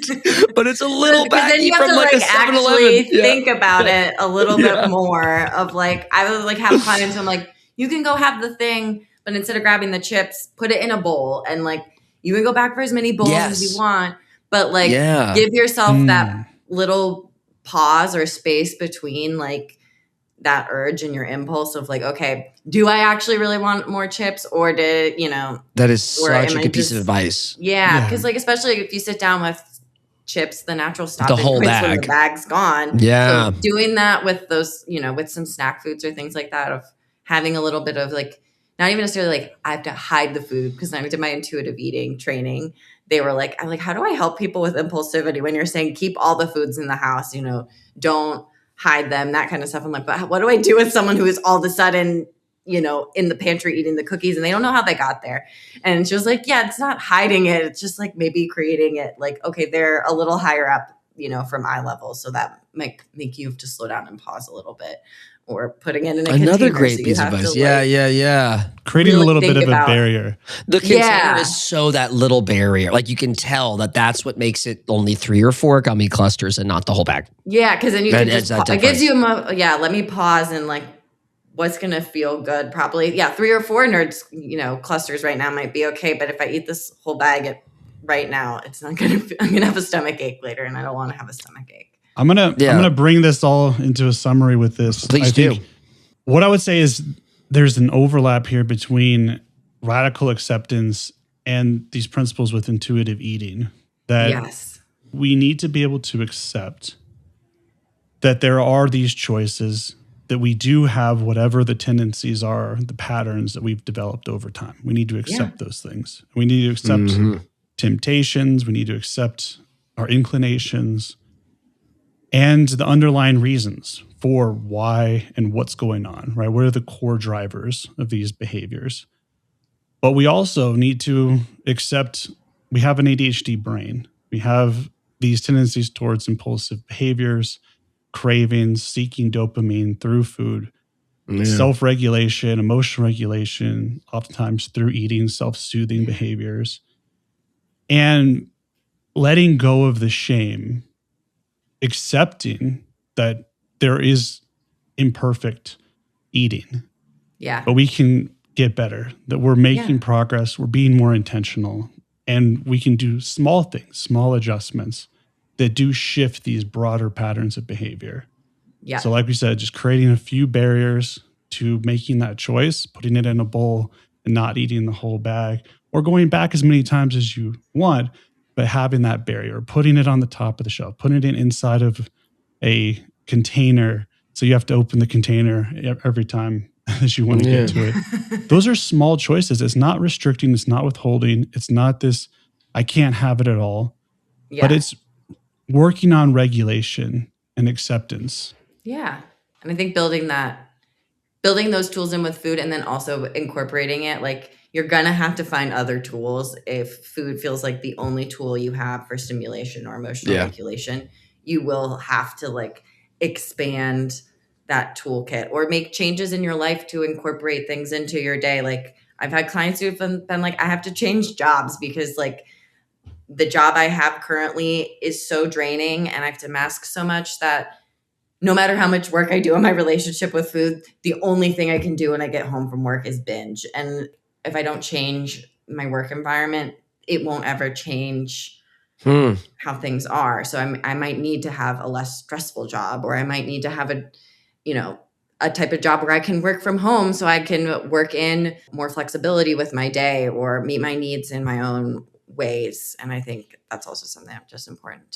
but it's a little baggie from like a 7-Eleven. Think about it a little bit more of like, I would like have clients, I'm like, you can go have the thing, but instead of grabbing the chips, put it in a bowl, and like, you can go back for as many bowls as you want, but like give yourself that little pause or space between like that urge and your impulse of like, okay, do I actually really want more chips, or did, you know, that is such a good piece of advice. Yeah. Cause like, especially if you sit down with chips, the natural stopping the whole points bag. when the bag's gone. Yeah. So doing that with those, you know, with some snack foods or things like that, of having a little bit of like, not even necessarily like I have to hide the food, because when I did my intuitive eating training, they were like, I'm like, how do I help people with impulsivity when you're saying keep all the foods in the house, you know, don't hide them, that kind of stuff. I'm like, but what do I do with someone who is all of a sudden, you know, in the pantry eating the cookies and they don't know how they got there? And she was like, yeah, it's not hiding it. It's just like maybe creating it like, okay, they're a little higher up, you know, from eye level. So that might make you have to slow down and pause a little bit, or putting it in another great piece of advice. Creating really a little bit of a barrier. The container is so that little barrier. Like you can tell that's what makes it only 3 or 4 gummy clusters and not the whole bag. Yeah, because then you can just it gives you let me pause and like, what's gonna feel good? Probably 3 or 4 nerds, you know, clusters right now might be okay, but if I eat this whole bag right now, it's not gonna. I'm gonna have a stomach ache later, and I don't want to have a stomach ache. I'm gonna bring this all into a summary with this. Please do. What I would say is there's an overlap here between radical acceptance and these principles with intuitive eating, that we need to be able to accept that there are these choices, that we do have whatever the tendencies are, the patterns that we've developed over time. We need to accept those things. We need to accept temptations. We need to accept our inclinations and the underlying reasons for why and what's going on, right? What are the core drivers of these behaviors? But we also need to accept we have an ADHD brain. We have these tendencies towards impulsive behaviors, cravings, seeking dopamine through food, self-regulation, emotional regulation, oftentimes through eating, self-soothing behaviors, and letting go of the shame, accepting that there is imperfect eating. Yeah. But we can get better, that we're making progress, we're being more intentional, and we can do small things, small adjustments that do shift these broader patterns of behavior. Yeah. So like we said, just creating a few barriers to making that choice, putting it in a bowl and not eating the whole bag, or going back as many times as you want, but having that barrier, putting it on the top of the shelf, putting it inside of a container. So you have to open the container every time as you want to get to it. Those are small choices. It's not restricting. It's not withholding. It's not this, I can't have it at all. But it's working on regulation and acceptance. Yeah. And I think building those tools in with food, and then also incorporating it, like you're going to have to find other tools. If food feels like the only tool you have for stimulation or emotional regulation, you will have to like expand that toolkit or make changes in your life to incorporate things into your day. Like I've had clients who've been like, I have to change jobs because like the job I have currently is so draining and I have to mask so much that no matter how much work I do in my relationship with food, the only thing I can do when I get home from work is binge. And if I don't change my work environment, it won't ever change how things are. So I might need to have a less stressful job, or I might need to have a type of job where I can work from home so I can work in more flexibility with my day or meet my needs in my own ways. And I think that's also something that's just important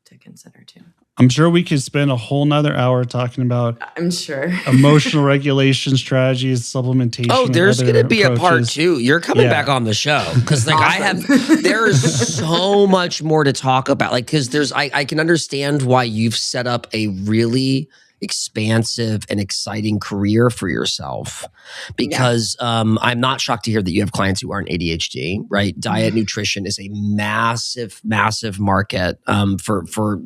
to to consider too. I'm sure we could spend a whole nother hour talking about emotional regulation strategies, supplementation. Oh, there's going to be a part 2. You're coming back on the show because there's so much more to talk about. Like, because I can understand why you've set up a really expansive and exciting career for yourself, because I'm not shocked to hear that you have clients who aren't ADHD, right? Diet nutrition is a massive market for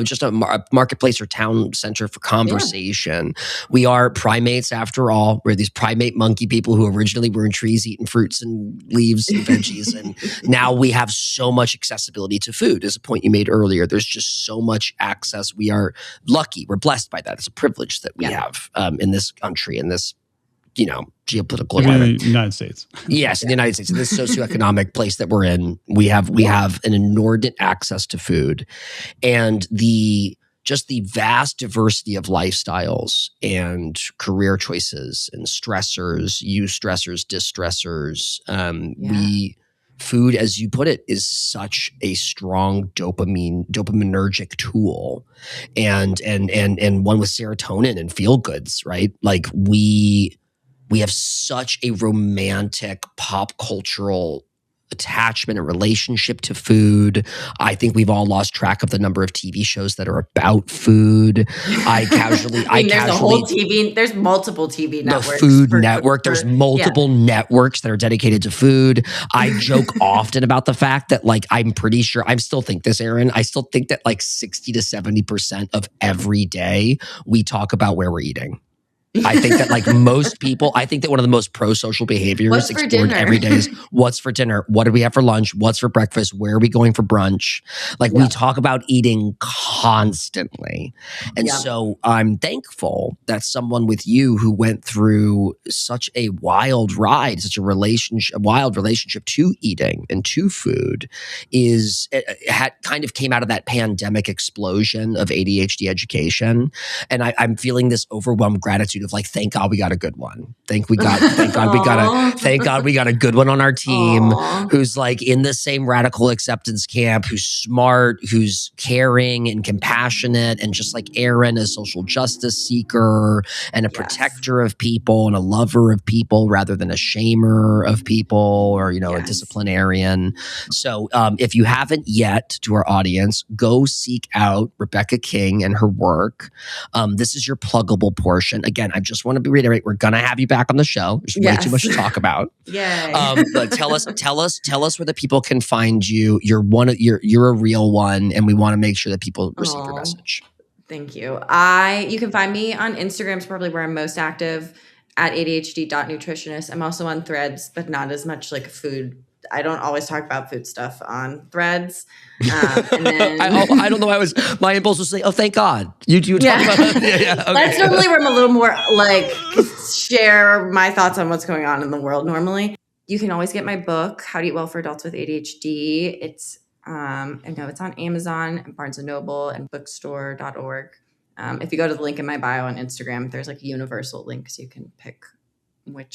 just a marketplace or town center for conversation. We are primates after all. We're these primate monkey people who originally were in trees eating fruits and leaves and veggies. And now we have so much accessibility to food, as a point you made earlier. There's just so much access. We are lucky. We're blessed by that. It's a privilege that we have in this country, in this, geopolitical environment. In the United States. Yes, in the United States, in this socioeconomic place that we're in, we have an inordinate access to food, and the vast diversity of lifestyles and career choices and stressors, eustressors, distressors. Food, as you put it, is such a strong dopaminergic tool, and one with serotonin and feel goods, right? Like we have such a romantic pop cultural attachment and relationship to food. I think we've all lost track of the number of TV shows that are about food. There's multiple TV networks. The Food Network. There's multiple networks that are dedicated to food. I joke often about the fact that, like, I'm pretty sure, I still think this, Aaron, I still think that like 60 to 70% of every day we talk about where we're eating. I think that, like most people, I think that one of the most pro-social behaviors explored every day is what's for dinner? What do we have for lunch? What's for breakfast? Where are we going for brunch? Like we talk about eating constantly. And so I'm thankful that someone with you who went through such a wild ride, such a wild relationship to eating and to food kind of came out of that pandemic explosion of ADHD education. And I'm feeling this overwhelmed gratitude of like, thank God we got a good one. Thank God we got a good one on our team who's like in the same radical acceptance camp, who's smart, who's caring and compassionate, and just like Aaron, a social justice seeker and a protector of people and a lover of people rather than a shamer of people or, a disciplinarian. So if you haven't yet, to our audience, go seek out Rebecca King and her work. This is your pluggable portion. Again, I just want to reiterate, we're going to have you back on the show. There's way too much to talk about. Yay. But tell us where the people can find you. You're a real one, and we want to make sure that people receive your message. Thank you. You can find me on Instagram, is probably where I'm most active, at ADHD.nutritionist. I'm also on Threads, but not as much like food. I don't always talk about food stuff on Threads. And then I don't know. My impulse was to say, "Oh, thank God you talk about it." Okay. That's normally where I'm a little more like share my thoughts on what's going on in the world. Normally, you can always get my book, How to Eat Well for Adults with ADHD. It's I know it's on Amazon and Barnes and Noble and bookstore.org. If you go to the link in my bio on Instagram, there's like universal links. You can pick which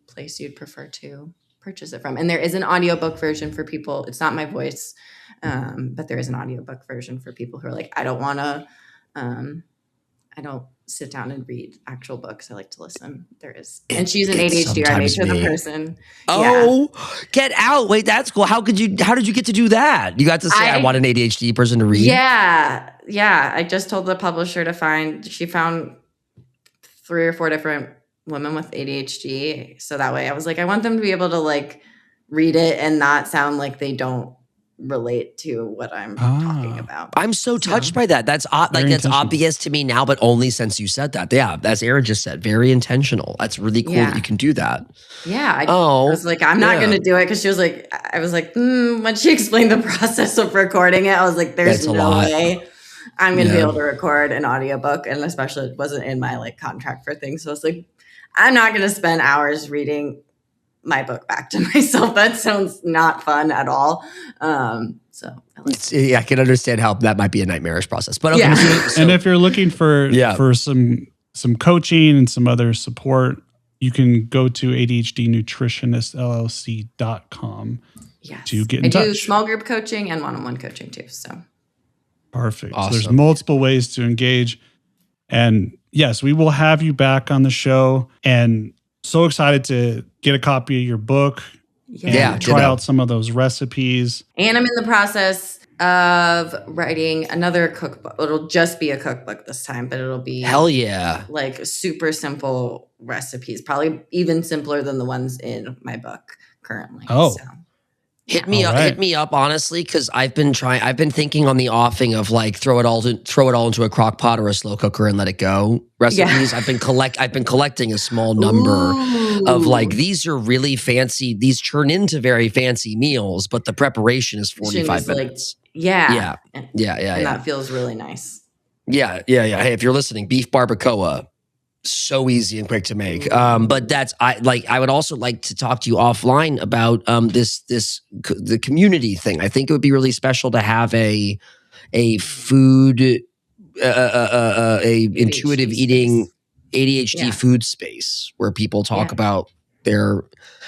place you'd prefer to purchase it from. And there is an audiobook version for people. It's not my voice, but there is an audiobook version for people who are like, I don't sit down and read actual books. I like to listen. There is. And she's an ADHD. I made her the person. Oh, get out. Wait, that's cool. How did you get to do that? You got to say, I want an ADHD person to read? Yeah. Yeah. I just told the publisher she found 3 or 4 different women with ADHD. So that way I was like, I want them to be able to like read it and not sound like they don't relate to what I'm talking about. I'm so touched by that. That's that's obvious to me now, but only since you said that. Yeah, as Aaron just said, very intentional. That's really cool that you can do that. Yeah. I was like, I'm not going to do it because I was like, when she explained the process of recording it, I was like, there's no way I'm going to be able to record an audiobook. And especially it wasn't in my like contract for things. So I was like, I'm not going to spend hours reading my book back to myself. That sounds not fun at all. I can understand how that might be a nightmarish process. But okay. And if you're looking for some coaching and some other support, you can go to ADHDnutritionistllc.com to get in touch. I do small group coaching and one-on-one coaching too. So Perfect. Awesome. So there's multiple ways to engage. And yes, we will have you back on the show. And so excited to get a copy of your book. Yeah. Try out some of those recipes. And I'm in the process of writing another cookbook. It'll just be a cookbook this time, but it'll be hell yeah, like super simple recipes, probably even simpler than the ones in my book currently. Oh. So. Hit me up, honestly, because I've been thinking on the offing of like throw it all into a crock pot or a slow cooker and let it go recipes. Yeah. I've been collecting a small number of like, these are really fancy, these turn into very fancy meals, but the preparation is 45 minutes. Yeah. And that feels really nice. Yeah. Hey, if you're listening, beef barbacoa, so easy and quick to make. But I would also like to talk to you offline about the community thing. I think it would be really special to have a food, a intuitive eating ADHD food space where people talk about their.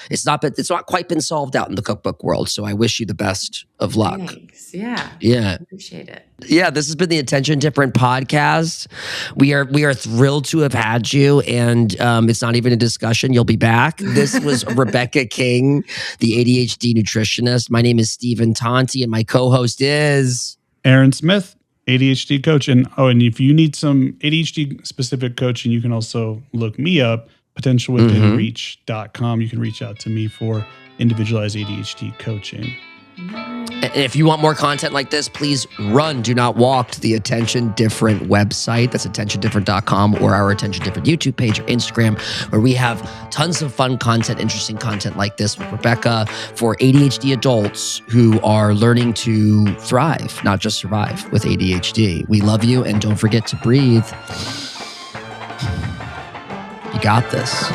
It's not quite been solved out in the cookbook world. So I wish you the best of luck. Thanks. Yeah. Yeah. Appreciate it. Yeah, this has been the Attention Different podcast. We are thrilled to have had you, and it's not even a discussion. You'll be back. This was Rebecca King, the ADHD nutritionist. My name is Stephen Tonti, and my co-host is Aaron Smith, ADHD coach. And if you need some ADHD specific coaching, you can also look me up, potentialwithinreach.com. You can reach out to me for individualized ADHD coaching. And if you want more content like this, please do not walk to the Attention Different website. That's attentiondifferent.com or our Attention Different YouTube page or Instagram, where we have tons of fun content, interesting content like this with Rebecca for ADHD adults who are learning to thrive, not just survive with ADHD. We love you, and don't forget to breathe. You got this.